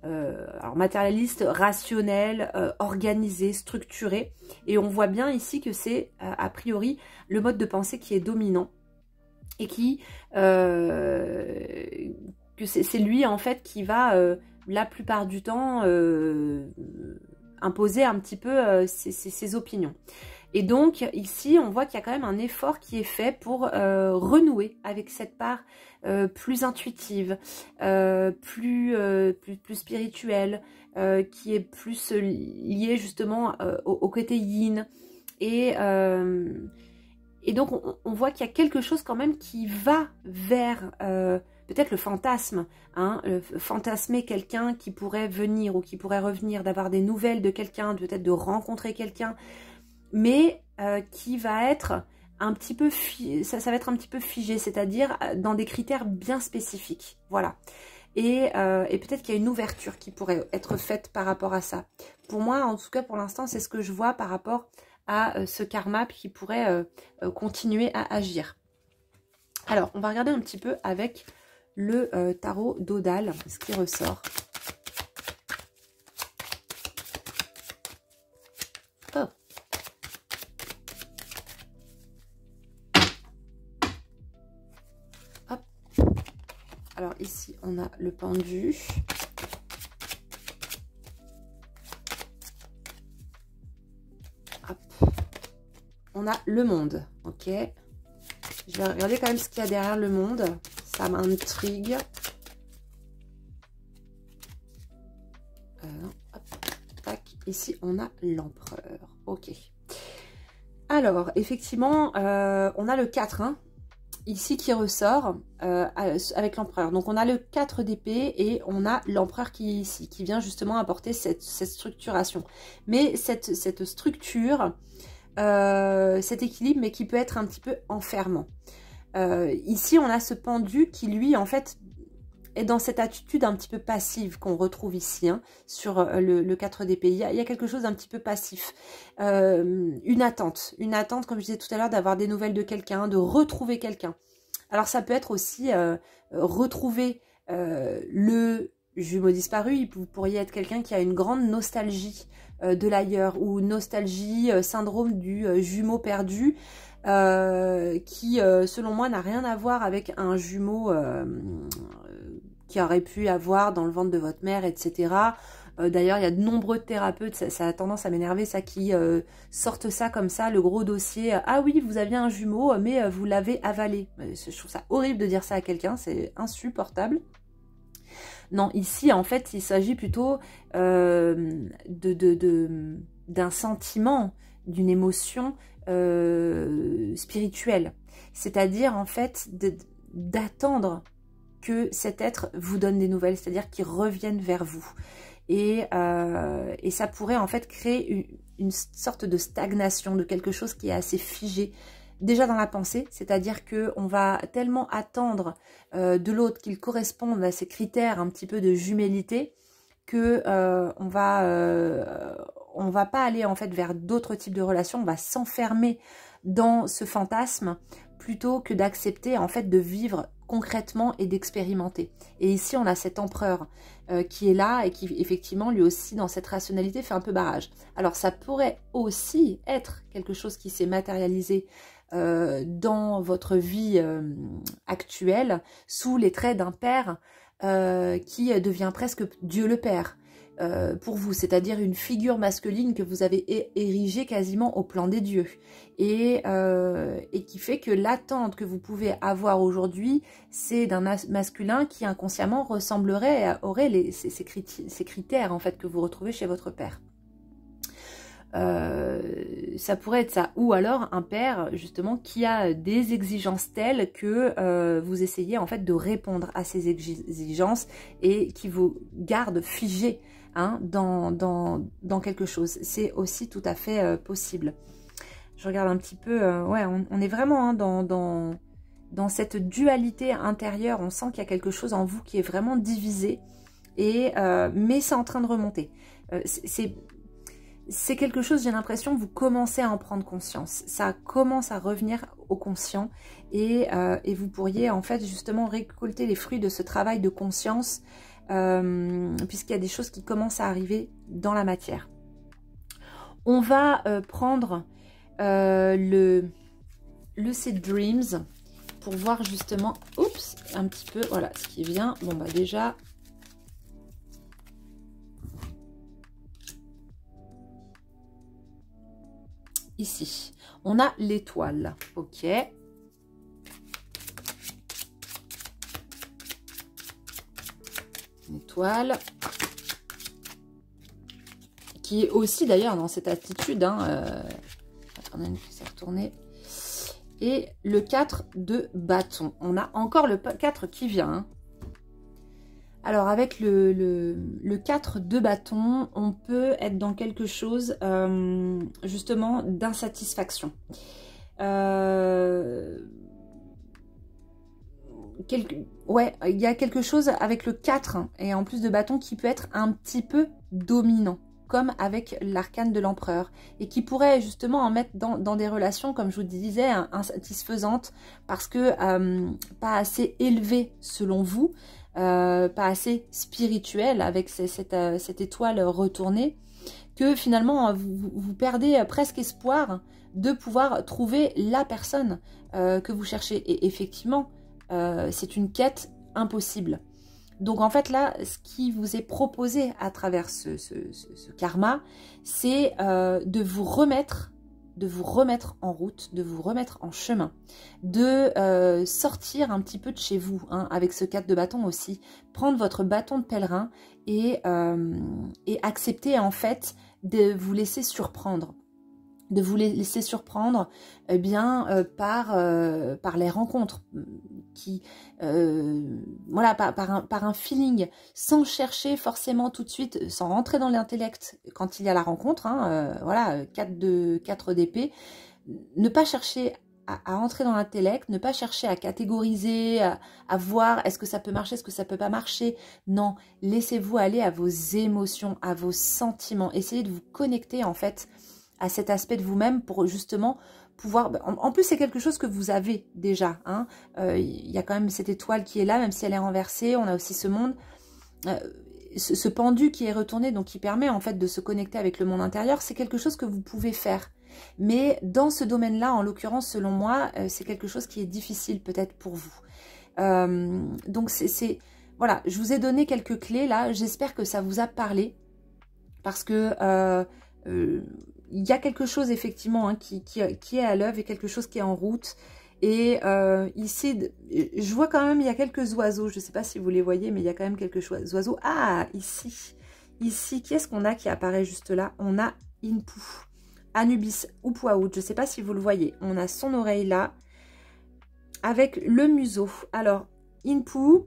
alors matérialiste, rationnel, organisé, structuré. Et on voit bien ici que c'est a priori le mode de pensée qui est dominant et que c'est lui en fait qui va la plupart du temps imposer un petit peu ses opinions. Et donc, ici, on voit qu'il y a quand même un effort qui est fait pour renouer avec cette part plus intuitive, plus spirituelle, qui est plus liée justement au côté yin. Et donc, on voit qu'il y a quelque chose quand même qui va vers peut-être le fantasme, hein, fantasmer quelqu'un qui pourrait venir ou qui pourrait revenir, d'avoir des nouvelles de quelqu'un, peut-être de rencontrer quelqu'un, mais qui va être un petit peu ça va être un petit peu figé, c'est-à-dire dans des critères bien spécifiques, voilà. Et peut-être qu'il y a une ouverture qui pourrait être faite par rapport à ça. Pour moi, en tout cas pour l'instant, c'est ce que je vois par rapport à ce karma qui pourrait continuer à agir. Alors, on va regarder un petit peu avec le tarot d'Odal, ce qui ressort. Oh. Hop. Alors ici, on a le pendu. Hop. On a le monde, ok. Je vais regarder quand même ce qu'il y a derrière le monde. Ça m'intrigue. Tac. Ici, on a l'empereur. Ok. Alors, effectivement, on a le 4, hein, ici qui ressort avec l'empereur. Donc, on a le 4 d'épée et on a l'empereur qui est ici, qui vient justement apporter cette structuration. Mais cette structure, cet équilibre, mais qui peut être un petit peu enfermant. Ici, on a ce pendu qui, lui, en fait, est dans cette attitude un petit peu passive qu'on retrouve ici, hein, sur le 4 d'épée. Il y a quelque chose d'un petit peu passif. Une attente, comme je disais tout à l'heure, d'avoir des nouvelles de quelqu'un, de retrouver quelqu'un. Alors, ça peut être aussi retrouver le jumeau disparu. Vous pourriez être quelqu'un qui a une grande nostalgie de l'ailleurs, ou nostalgie, syndrome du jumeau perdu, qui, selon moi, n'a rien à voir avec un jumeau qui aurait pu avoir dans le ventre de votre mère, etc. D'ailleurs, il y a de nombreux thérapeutes, ça a tendance à m'énerver, ça, qui sortent ça comme ça, le gros dossier. Ah oui, vous aviez un jumeau, mais vous l'avez avalé. Je trouve ça horrible de dire ça à quelqu'un, c'est insupportable. Non, ici, en fait, il s'agit plutôt d'un sentiment, d'une émotion spirituelle. C'est-à-dire, en fait, d'attendre que cet être vous donne des nouvelles, c'est-à-dire qu'il revienne vers vous. Et ça pourrait, en fait, créer une sorte de stagnation, de quelque chose qui est assez figé, déjà dans la pensée, c'est-à-dire qu'on va tellement attendre de l'autre qu'il corresponde à ces critères un petit peu de jumélité que on va pas aller en fait vers d'autres types de relations, on va s'enfermer dans ce fantasme plutôt que d'accepter en fait de vivre concrètement et d'expérimenter. Et ici on a cet empereur qui est là et qui effectivement lui aussi dans cette rationalité fait un peu barrage. Alors ça pourrait aussi être quelque chose qui s'est matérialisé dans votre vie actuelle sous les traits d'un père qui devient presque Dieu le Père pour vous, c'est-à-dire une figure masculine que vous avez érigée quasiment au plan des dieux et qui fait que l'attente que vous pouvez avoir aujourd'hui, c'est d'un masculin qui inconsciemment aurait ces critères en fait que vous retrouvez chez votre père. Ça pourrait être ça, ou alors un père justement qui a des exigences telles que vous essayez en fait de répondre à ces exigences et qui vous garde figé hein, dans quelque chose. C'est aussi tout à fait possible. Je regarde un petit peu, ouais, on est vraiment hein, dans cette dualité intérieure. On sent qu'il y a quelque chose en vous qui est vraiment divisé, mais c'est en train de remonter. C'est quelque chose, j'ai l'impression, vous commencez à en prendre conscience. Ça commence à revenir au conscient et vous pourriez en fait justement récolter les fruits de ce travail de conscience puisqu'il y a des choses qui commencent à arriver dans la matière. On va prendre le Lucid Dreams pour voir justement, oups, un petit peu, voilà, ce qui vient. Bon bah déjà... Ici, on a l'étoile, ok. Une étoile qui est aussi d'ailleurs dans cette attitude. Hein, attendez, c'est retourné. Et le 4 de bâton. On a encore le 4 qui vient. Hein. Alors avec le 4 de bâton, on peut être dans quelque chose justement d'insatisfaction. Ouais, il y a quelque chose avec le 4 et en plus de bâton qui peut être un petit peu dominant, comme avec l'arcane de l'empereur, et qui pourrait justement en mettre dans des relations, comme je vous disais, insatisfaisantes, parce que pas assez élevées selon vous, pas assez spirituel avec cette étoile retournée, que finalement vous perdez presque espoir de pouvoir trouver la personne que vous cherchez. Et effectivement, c'est une quête impossible. Donc en fait là, ce qui vous est proposé à travers ce karma, c'est de vous remettre en route, de vous remettre en chemin, de sortir un petit peu de chez vous, hein, avec ce 4 de bâton aussi, prendre votre bâton de pèlerin et accepter en fait de vous laisser surprendre. De vous laisser surprendre eh bien, par les rencontres, voilà, par un feeling, sans chercher forcément tout de suite, sans rentrer dans l'intellect quand il y a la rencontre, hein, voilà, 4 d'épée, ne pas chercher à entrer dans l'intellect, ne pas chercher à catégoriser, à voir est-ce que ça peut marcher, est-ce que ça peut pas marcher. Non, laissez-vous aller à vos émotions, à vos sentiments, essayez de vous connecter en fait à cet aspect de vous-même pour justement pouvoir... En plus, c'est quelque chose que vous avez déjà. Hein. Y a quand même cette étoile qui est là, même si elle est renversée. On a aussi ce monde, ce pendu qui est retourné, donc qui permet en fait de se connecter avec le monde intérieur. C'est quelque chose que vous pouvez faire. Mais dans ce domaine-là, en l'occurrence, selon moi, c'est quelque chose qui est difficile peut-être pour vous. Donc, voilà, je vous ai donné quelques clés là. J'espère que ça vous a parlé. Parce que... il y a quelque chose effectivement hein, qui est à l'œuvre et quelque chose qui est en route. Et ici, je vois quand même, il y a quelques oiseaux. Je ne sais pas si vous les voyez, mais il y a quand même quelques oiseaux. Ah, ici. Ici, qui est-ce qu'on a qui apparaît juste là? On a Inpu, Anubis Upuaout. Je ne sais pas si vous le voyez. On a son oreille là, avec le museau. Alors, Inpu,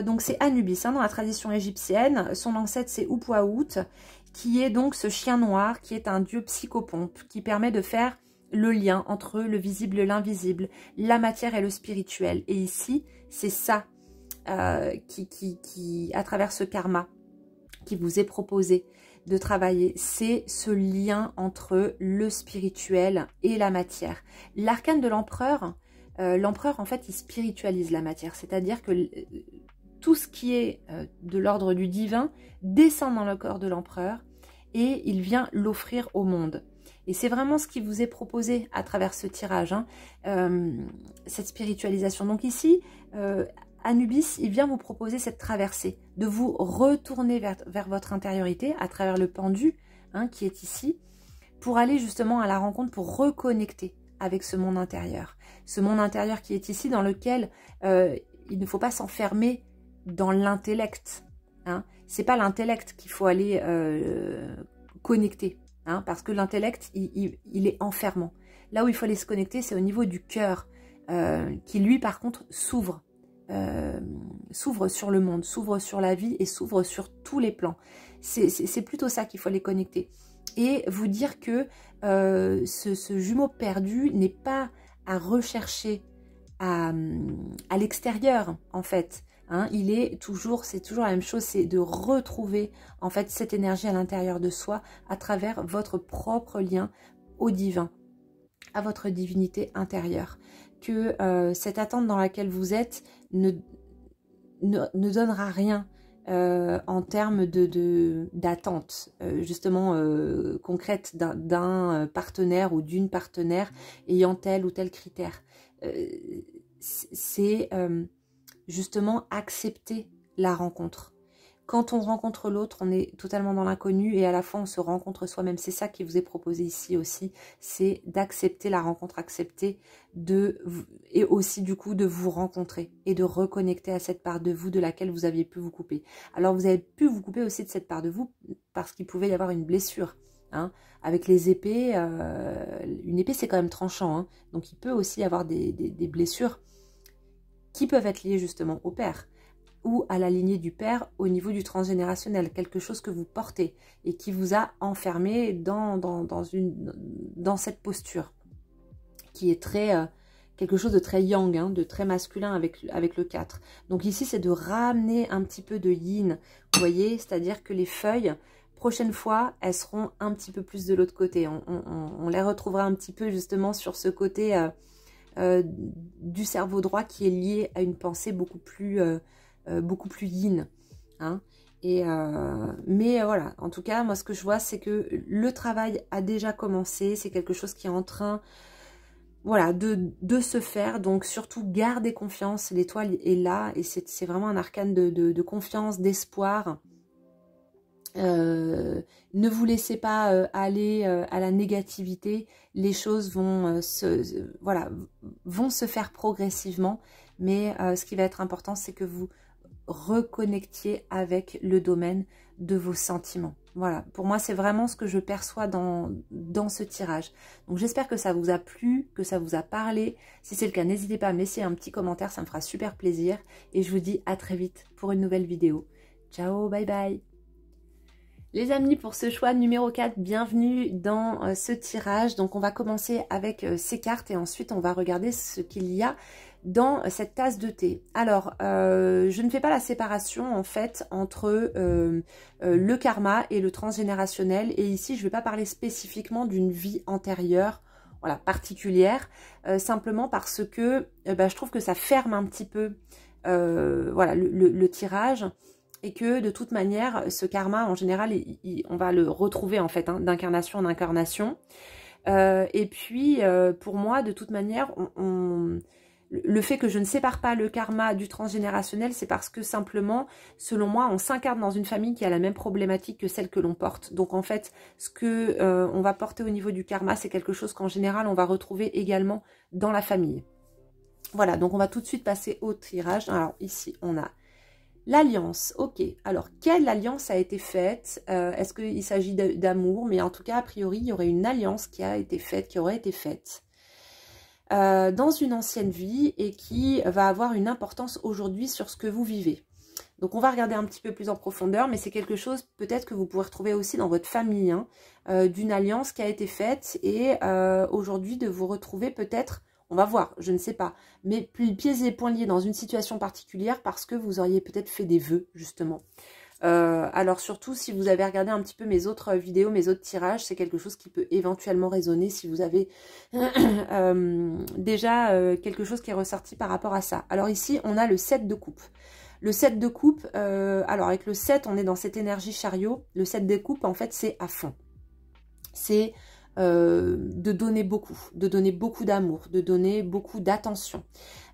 donc c'est Anubis hein, dans la tradition égyptienne. Son ancêtre, c'est Upuaout, qui est donc ce chien noir, qui est un dieu psychopompe, qui permet de faire le lien entre le visible et l'invisible, la matière et le spirituel. Et ici, c'est ça qui, à travers ce karma, qui vous est proposé de travailler, c'est ce lien entre le spirituel et la matière. L'arcane de l'empereur, en fait, il spiritualise la matière, c'est-à-dire que tout ce qui est de l'ordre du divin descend dans le corps de l'empereur et il vient l'offrir au monde. Et c'est vraiment ce qui vous est proposé à travers ce tirage, hein, cette spiritualisation. Donc ici, Anubis, il vient vous proposer cette traversée, de vous retourner vers votre intériorité à travers le pendu hein, qui est ici, pour aller justement à la rencontre, pour reconnecter avec ce monde intérieur. Ce monde intérieur qui est ici, dans lequel il ne faut pas s'enfermer dans l'intellect. Hein. C'est pas l'intellect qu'il faut aller connecter, hein, parce que l'intellect, il est enfermant. Là où il faut aller se connecter, c'est au niveau du cœur, qui lui, par contre, s'ouvre s'ouvre sur le monde, s'ouvre sur la vie et s'ouvre sur tous les plans. C'est plutôt ça qu'il faut les connecter. Et vous dire que ce jumeau perdu n'est pas à rechercher à l'extérieur, en fait. Hein, c'est toujours la même chose, c'est de retrouver en fait cette énergie à l'intérieur de soi à travers votre propre lien au divin, à votre divinité intérieure. Que cette attente dans laquelle vous êtes ne donnera rien en termes d'attente justement concrète d'un partenaire ou d'une partenaire ayant tel ou tel critère. C'est justement accepter la rencontre. Quand on rencontre l'autre, on est totalement dans l'inconnu et à la fois on se rencontre soi-même. C'est ça qui vous est proposé ici aussi, c'est d'accepter la rencontre, accepter et aussi du coup de vous rencontrer et de reconnecter à cette part de vous de laquelle vous aviez pu vous couper. Alors vous avez pu vous couper aussi de cette part de vous parce qu'il pouvait y avoir une blessure. Hein. Avec les épées, une épée c'est quand même tranchant, hein. Donc il peut aussi y avoir des blessures qui peuvent être liées justement au père ou à la lignée du père au niveau du transgénérationnel, quelque chose que vous portez et qui vous a enfermé dans cette posture qui est quelque chose de très yang, hein, de très masculin avec le 4. Donc ici c'est de ramener un petit peu de yin, vous voyez, c'est-à-dire que les feuilles, prochaine fois, elles seront un petit peu plus de l'autre côté, on les retrouvera un petit peu justement sur ce côté du cerveau droit qui est lié à une pensée beaucoup plus yin. Hein. Mais voilà, en tout cas, moi ce que je vois, c'est que le travail a déjà commencé, c'est quelque chose qui est en train voilà, de se faire. Donc surtout, gardez confiance, l'étoile est là, et c'est vraiment un arcane de confiance, d'espoir. Ne vous laissez pas aller à la négativité, les choses vont vont se faire progressivement, mais ce qui va être important, c'est que vous reconnectiez avec le domaine de vos sentiments. Voilà, pour moi c'est vraiment ce que je perçois dans ce tirage. Donc j'espère que ça vous a plu, que ça vous a parlé. Si c'est le cas, n'hésitez pas à me laisser un petit commentaire, ça me fera super plaisir. Et je vous dis à très vite pour une nouvelle vidéo. Ciao, bye bye. Les amis, pour ce choix numéro 4, bienvenue dans ce tirage. Donc on va commencer avec ces cartes et ensuite on va regarder ce qu'il y a dans cette tasse de thé. Alors, je ne fais pas la séparation en fait entre le karma et le transgénérationnel. Et ici, je ne vais pas parler spécifiquement d'une vie antérieure, voilà, particulière, simplement parce que je trouve que ça ferme un petit peu voilà, le tirage. Et que de toute manière, ce karma, en général, on va le retrouver en fait, hein, d'incarnation en incarnation. Et puis, pour moi, de toute manière, le fait que je ne sépare pas le karma du transgénérationnel, c'est parce que simplement, selon moi, on s'incarne dans une famille qui a la même problématique que celle que l'on porte. Donc en fait, ce que on va porter au niveau du karma, c'est quelque chose qu'en général, on va retrouver également dans la famille. Voilà, donc on va tout de suite passer au tirage. Alors ici, on a l'alliance, ok. Alors, quelle alliance a été faite? Est-ce qu'il s'agit d'amour? Mais en tout cas, a priori, il y aurait une alliance qui a été faite, qui aurait été faite dans une ancienne vie et qui va avoir une importance aujourd'hui sur ce que vous vivez. Donc, on va regarder un petit peu plus en profondeur, mais c'est quelque chose peut-être que vous pourrez retrouver aussi dans votre famille, hein, d'une alliance qui a été faite et aujourd'hui de vous retrouver peut-être... On va voir, je ne sais pas. Mais pieds et poings liés dans une situation particulière parce que vous auriez peut-être fait des vœux, justement. Alors surtout, si vous avez regardé un petit peu mes autres vidéos, mes autres tirages, c'est quelque chose qui peut éventuellement résonner si vous avez déjà quelque chose qui est ressorti par rapport à ça. Alors ici, on a le 7 de coupe. Le 7 de coupe, alors avec le 7, on est dans cette énergie chariot. Le 7 de coupe, en fait, c'est à fond. C'est... de donner beaucoup d'amour, de donner beaucoup d'attention.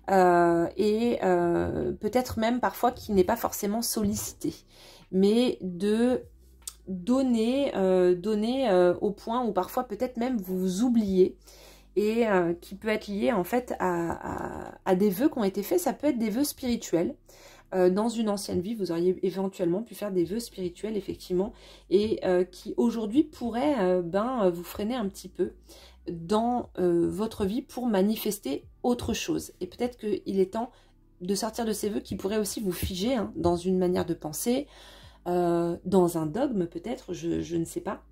Et peut-être même parfois qui n'est pas forcément sollicité, mais de donner au point où parfois peut-être même vous vous oubliez et qui peut être lié en fait à des vœux qui ont été faits. Ça peut être des vœux spirituels. Dans une ancienne vie, vous auriez éventuellement pu faire des vœux spirituels, effectivement, et qui aujourd'hui pourraient vous freiner un petit peu dans votre vie pour manifester autre chose. Et peut-être qu'il est temps de sortir de ces vœux qui pourraient aussi vous figer hein, dans une manière de penser, dans un dogme peut-être, je ne sais pas.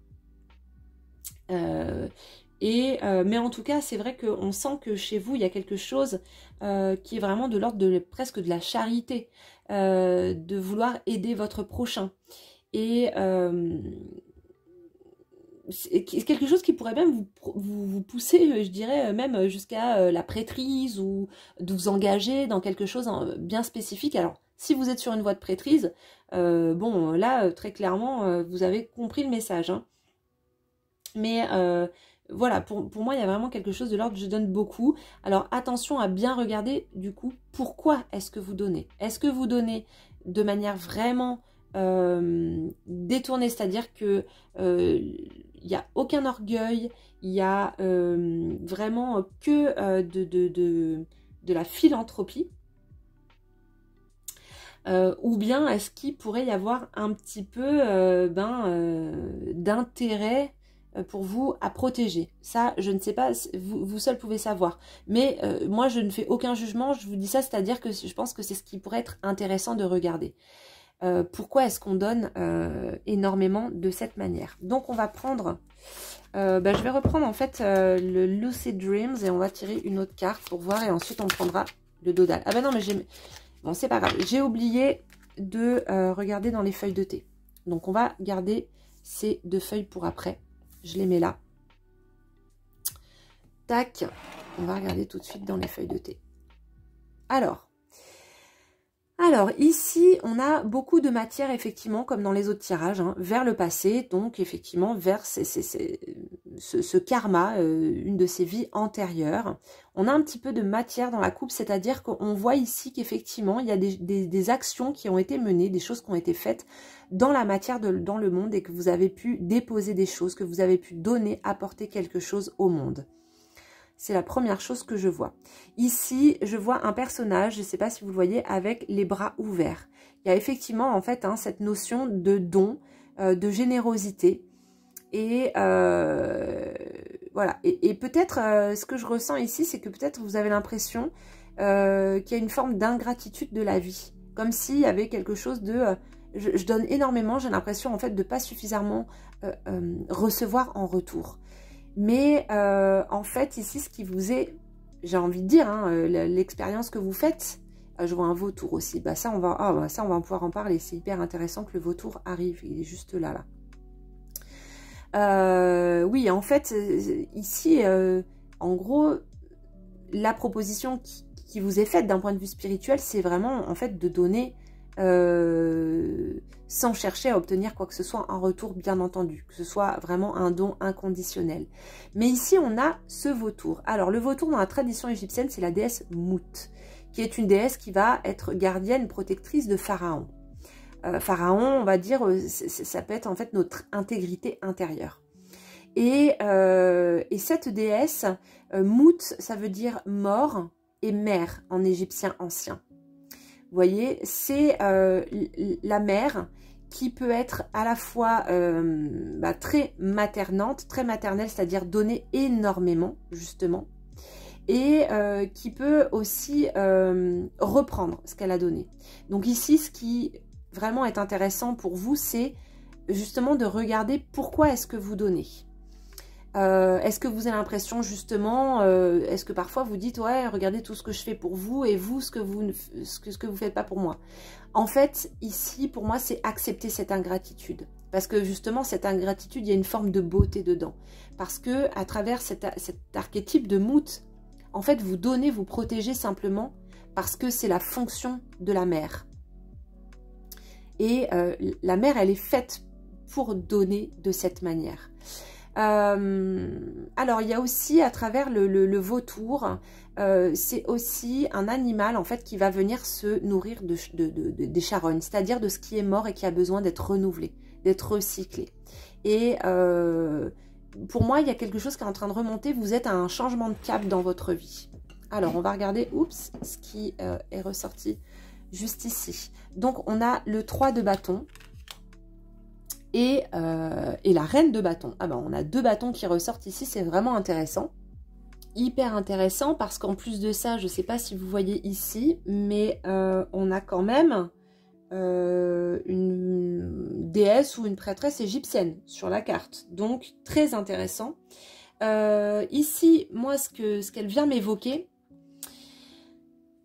Mais en tout cas, c'est vrai qu'on sent que chez vous, il y a quelque chose qui est vraiment de l'ordre de presque de la charité, de vouloir aider votre prochain. Et c'est quelque chose qui pourrait même vous pousser, je dirais, même jusqu'à la prêtrise ou de vous engager dans quelque chose bien spécifique. Alors, si vous êtes sur une voie de prêtrise, bon, là, très clairement, vous avez compris le message. Hein. Mais voilà, pour moi, il y a vraiment quelque chose de l'ordre, je donne beaucoup. Alors, attention à bien regarder, du coup, pourquoi est-ce que vous donnez? Est-ce que vous donnez de manière vraiment détournée, c'est-à-dire que il n'y a aucun orgueil, il y a vraiment que de la philanthropie, ou bien est-ce qu'il pourrait y avoir un petit peu d'intérêt pour vous à protéger? Ça, je ne sais pas, vous seul pouvez savoir. Mais moi, je ne fais aucun jugement, je vous dis ça, c'est-à-dire que je pense que c'est ce qui pourrait être intéressant de regarder. Pourquoi est-ce qu'on donne énormément de cette manière? Donc, on va prendre... je vais reprendre en fait le Lucid Dreams et on va tirer une autre carte pour voir et ensuite on prendra le Dodal. Ah ben non, mais j'ai... Bon, c'est pas grave. J'ai oublié de regarder dans les feuilles de thé. Donc, on va garder ces deux feuilles pour après. Je les mets là. Tac. On va regarder tout de suite dans les feuilles de thé. Alors, ici, on a beaucoup de matière, effectivement, comme dans les autres tirages, hein, vers le passé, donc effectivement vers ce karma, une de ces vies antérieures. On a un petit peu de matière dans la coupe, c'est-à-dire qu'on voit ici qu'effectivement, il y a des actions qui ont été menées, des choses qui ont été faites dans la matière, dans le monde, et que vous avez pu déposer des choses, que vous avez pu donner, apporter quelque chose au monde. C'est la première chose que je vois. Ici, je vois un personnage, je ne sais pas si vous le voyez, avec les bras ouverts. Il y a effectivement, en fait, hein, cette notion de don, de générosité. Et voilà. Et peut-être, ce que je ressens ici, c'est que peut-être vous avez l'impression qu'il y a une forme d'ingratitude de la vie. Comme s'il y avait quelque chose de... je donne énormément, j'ai l'impression, en fait, de ne pas suffisamment recevoir en retour. Mais en fait, ici, ce qui vous est, j'ai envie de dire, hein, l'expérience que vous faites, je vois un vautour aussi. Bah, ça, on va pouvoir en parler. C'est hyper intéressant que le vautour arrive. Il est juste là. Oui, en fait, ici, en gros, la proposition qui vous est faite d'un point de vue spirituel, c'est vraiment, en fait, de donner... sans chercher à obtenir quoi que ce soit en retour, bien entendu, que ce soit vraiment un don inconditionnel. Mais ici, on a ce vautour. Alors, le vautour, dans la tradition égyptienne, c'est la déesse Mout, qui est une déesse qui va être gardienne, protectrice de Pharaon. Pharaon, on va dire, ça peut être en fait notre intégrité intérieure. Et cette déesse, Mout, ça veut dire mort et mère en égyptien ancien. Vous voyez, c'est la mère qui peut être à la fois très maternante, très maternelle, c'est-à-dire donner énormément, justement, et qui peut aussi reprendre ce qu'elle a donné. Donc ici, ce qui vraiment est intéressant pour vous, c'est justement de regarder pourquoi est-ce que vous donnez. Est-ce que vous avez l'impression justement, est-ce que parfois vous dites ouais regardez tout ce que je fais pour vous et vous ce que vous faites pas pour moi. En fait ici pour moi c'est accepter cette ingratitude parce que justement cette ingratitude il y a une forme de beauté dedans parce que à travers cet archétype de Mout en fait vous donnez, vous protégez simplement parce que c'est la fonction de la mère et la mère elle est faite pour donner de cette manière. Alors il y a aussi à travers le vautour, c'est aussi un animal en fait qui va venir se nourrir des charognes, c'est-à-dire de ce qui est mort et qui a besoin d'être renouvelé, d'être recyclé. Et pour moi il y a quelque chose qui est en train de remonter, vous êtes à un changement de cap dans votre vie. Alors on va regarder, oups, ce qui est ressorti juste ici. Donc on a le 3 de bâton. Et la reine de bâton. Ah ben, on a deux bâtons qui ressortent ici, c'est vraiment intéressant. hyper intéressant parce qu'en plus de ça, je ne sais pas si vous voyez ici, mais on a quand même une déesse ou une prêtresse égyptienne sur la carte. Donc, très intéressant. Ici, moi, ce qu'elle vient m'évoquer,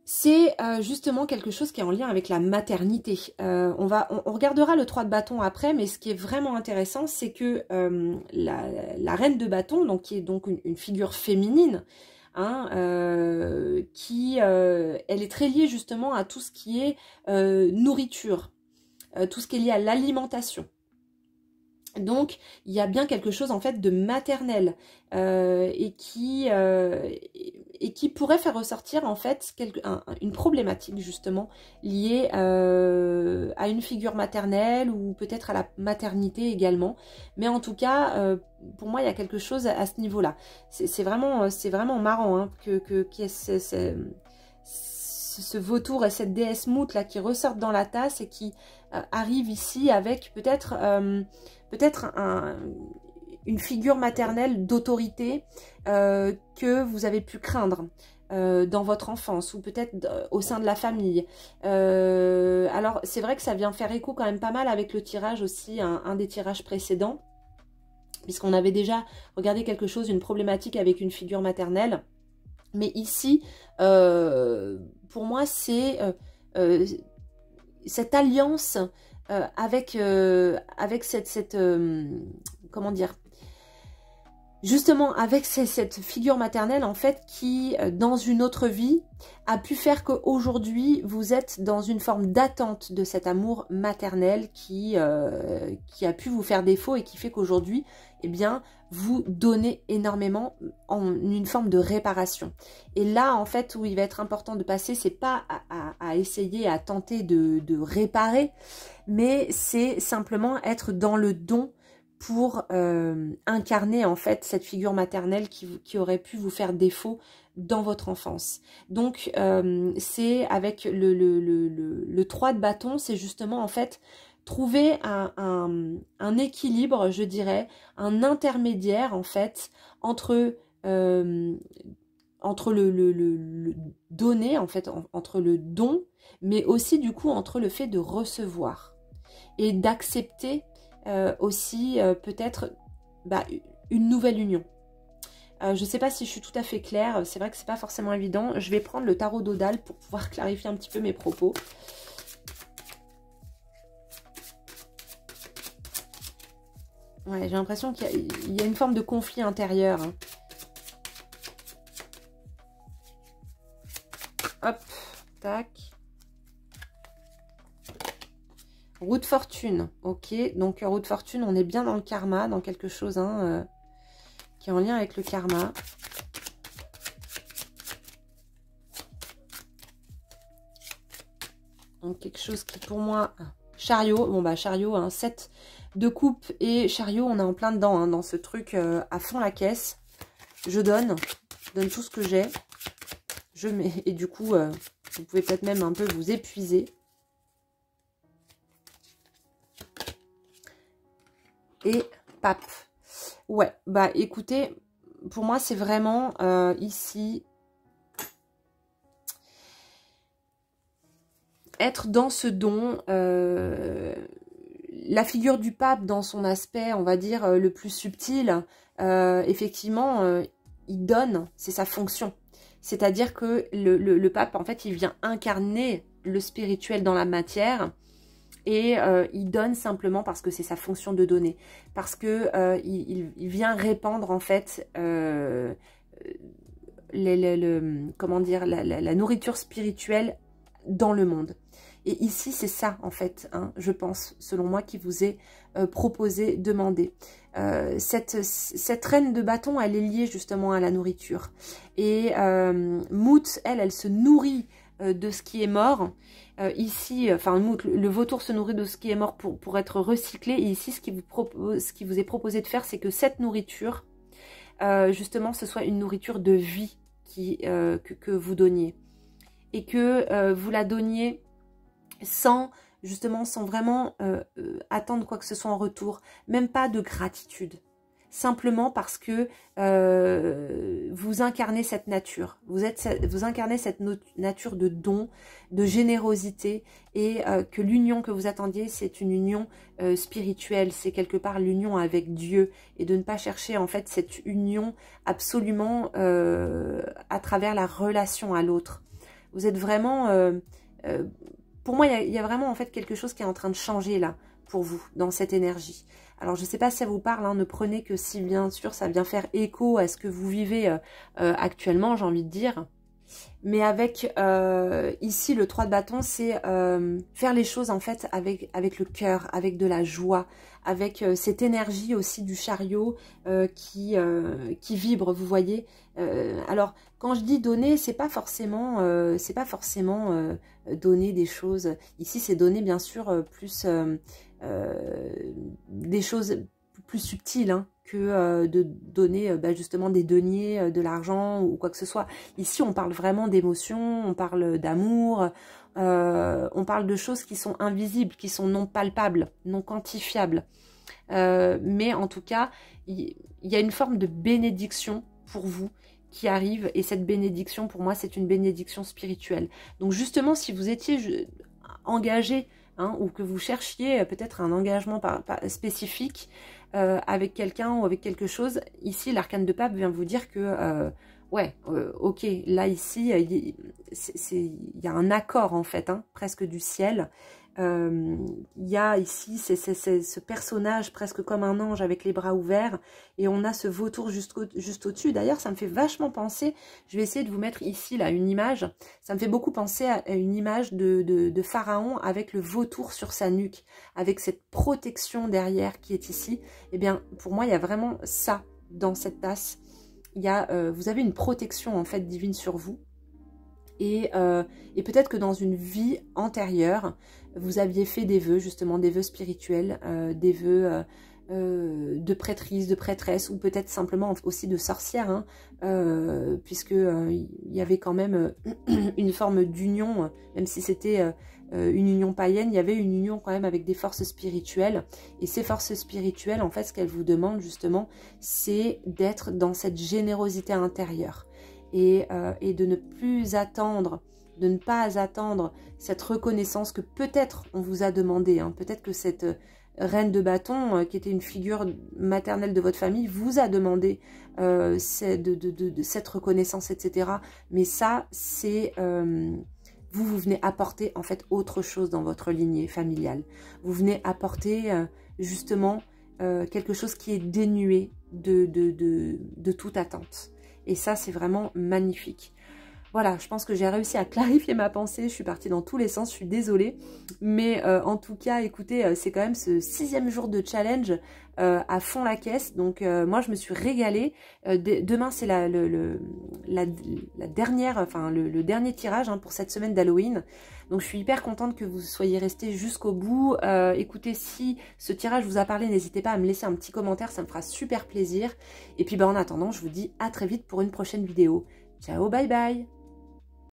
c'est justement quelque chose qui est en lien avec la maternité. On regardera le 3 de bâton après, mais ce qui est vraiment intéressant, c'est que la reine de bâton, donc, qui est donc une figure féminine, hein, elle est très liée justement à tout ce qui est nourriture, tout ce qui est lié à l'alimentation. Donc, il y a bien quelque chose en fait de maternel et qui pourrait faire ressortir en fait une problématique justement liée à une figure maternelle ou peut-être à la maternité également. Mais en tout cas, pour moi, il y a quelque chose à ce niveau-là. C'est vraiment marrant hein, qu'il y ait ce vautour et cette déesse Mout là qui ressortent dans la tasse et qui arrive ici avec peut-être une figure maternelle d'autorité que vous avez pu craindre dans votre enfance ou peut-être au sein de la famille. Alors c'est vrai que ça vient faire écho quand même pas mal avec le tirage aussi, un des tirages précédents, puisqu'on avait déjà regardé quelque chose, une problématique avec une figure maternelle. Mais ici, pour moi, c'est cette alliance avec cette comment dire, justement avec cette figure maternelle en fait qui dans une autre vie a pu faire qu'aujourd'hui vous êtes dans une forme d'attente de cet amour maternel qui a pu vous faire défaut et qui fait qu'aujourd'hui eh bien vous donnez énormément en une forme de réparation. Et là en fait où il va être important de passer, c'est pas à essayer, à tenter de réparer, mais c'est simplement être dans le don pour incarner en fait cette figure maternelle qui aurait pu vous faire défaut dans votre enfance. Donc c'est avec le 3 de bâton, c'est justement en fait trouver un équilibre, je dirais, un intermédiaire en fait entre le donner en fait, entre le don, mais aussi du coup entre le fait de recevoir et d'accepter aussi peut-être une nouvelle union. Je ne sais pas si je suis tout à fait claire, c'est vrai que c'est pas forcément évident. Je vais prendre le tarot d'Odal pour pouvoir clarifier un petit peu mes propos. Ouais, j'ai l'impression qu'il y a une forme de conflit intérieur. Hein. Hop, tac. Roue de fortune, ok. Donc roue de fortune, on est bien dans le karma, dans quelque chose hein, qui est en lien avec le karma. Donc quelque chose qui pour moi... Chariot, bon bah chariot, hein, 7 de coupe et chariot, on est en plein dedans, hein, dans ce truc à fond la caisse. Je donne tout ce que j'ai. Je mets, et du coup, vous pouvez peut-être même un peu vous épuiser. Et pap. Ouais, bah écoutez, pour moi c'est vraiment ici être dans ce don, la figure du pape dans son aspect, on va dire, le plus subtil, effectivement, il donne, c'est sa fonction. C'est-à-dire que le pape, en fait, il vient incarner le spirituel dans la matière. Et il donne simplement parce que c'est sa fonction de donner. Parce que il vient répandre, en fait, comment dire, la nourriture spirituelle dans le monde. Et ici, c'est ça, en fait, hein, je pense, selon moi, qui vous est proposé, demandé. Cette reine de bâton, elle est liée justement à la nourriture. Et Mout, elle se nourrit de ce qui est mort. Ici, enfin, Mout, le vautour se nourrit de ce qui est mort pour être recyclé. Et ici, ce qui vous est proposé de faire, c'est que cette nourriture, justement, ce soit une nourriture de vie que vous donniez. Et que vous la donniez sans vraiment attendre quoi que ce soit en retour. Même pas de gratitude. simplement parce que vous incarnez cette nature. Vous incarnez cette nature de don, de générosité, et que l'union que vous attendiez, c'est une union spirituelle, c'est quelque part l'union avec Dieu, et de ne pas chercher en fait cette union absolument à travers la relation à l'autre. Vous êtes vraiment... pour moi, il y a vraiment en fait quelque chose qui est en train de changer là, pour vous, dans cette énergie. Alors, je ne sais pas si ça vous parle, hein, ne prenez que si, bien sûr, ça vient faire écho à ce que vous vivez actuellement, j'ai envie de dire. Mais avec, ici, le 3 de bâton, c'est faire les choses, en fait, avec le cœur, avec de la joie, avec cette énergie aussi du chariot qui vibre, vous voyez. Alors, quand je dis donner, c'est pas forcément donner des choses. Ici, c'est donner, bien sûr, plus des choses plus subtiles, hein, que de donner justement des deniers, de l'argent ou quoi que ce soit. Ici, on parle vraiment d'émotions, on parle d'amour, on parle de choses qui sont invisibles, qui sont non palpables, non quantifiables. Mais en tout cas, il y a une forme de bénédiction pour vous qui arrive, et cette bénédiction, pour moi, c'est une bénédiction spirituelle. Donc justement, si vous étiez engagé, hein, ou que vous cherchiez peut-être un engagement spécifique avec quelqu'un ou avec quelque chose, ici, l'arcane de pape vient vous dire que, ouais, ok, là, ici, il y a un accord, en fait, hein, presque du ciel. Il y a ici ce personnage presque comme un ange avec les bras ouverts, et on a ce vautour juste au-dessus. D'ailleurs, ça me fait vachement penser, je vais essayer de vous mettre ici là une image, ça me fait beaucoup penser à une image de Pharaon avec le vautour sur sa nuque, avec cette protection derrière qui est ici. Eh bien, pour moi, il y a vraiment ça dans cette tasse. Il y a, vous avez une protection en fait divine sur vous. Et peut-être que dans une vie antérieure, vous aviez fait des vœux, justement des vœux spirituels, des vœux de prêtrise, de prêtresse, ou peut-être simplement aussi de sorcière, hein, puisque il y avait quand même une forme d'union, même si c'était une union païenne, il y avait une union quand même avec des forces spirituelles. Et ces forces spirituelles, en fait, ce qu'elles vous demandent justement, c'est d'être dans cette générosité intérieure. Et de ne plus attendre, de ne pas attendre cette reconnaissance que peut-être on vous a demandé, hein. Peut-être que cette reine de bâton, qui était une figure maternelle de votre famille, vous a demandé cette reconnaissance, etc. Mais ça, c'est... vous venez apporter en fait autre chose dans votre lignée familiale. Vous venez apporter justement quelque chose qui est dénué de toute attente. Et ça, c'est vraiment magnifique. Voilà, je pense que j'ai réussi à clarifier ma pensée. Je suis partie dans tous les sens, je suis désolée. Mais en tout cas, écoutez, c'est quand même ce 6e jour de challenge à fond la caisse. Donc moi, je me suis régalée. Demain, c'est la dernière, enfin le dernier tirage, hein, pour cette semaine d'Halloween. Donc je suis hyper contente que vous soyez restés jusqu'au bout. Écoutez, si ce tirage vous a parlé, n'hésitez pas à me laisser un petit commentaire, ça me fera super plaisir. Et puis en attendant, je vous dis à très vite pour une prochaine vidéo. Ciao, bye bye!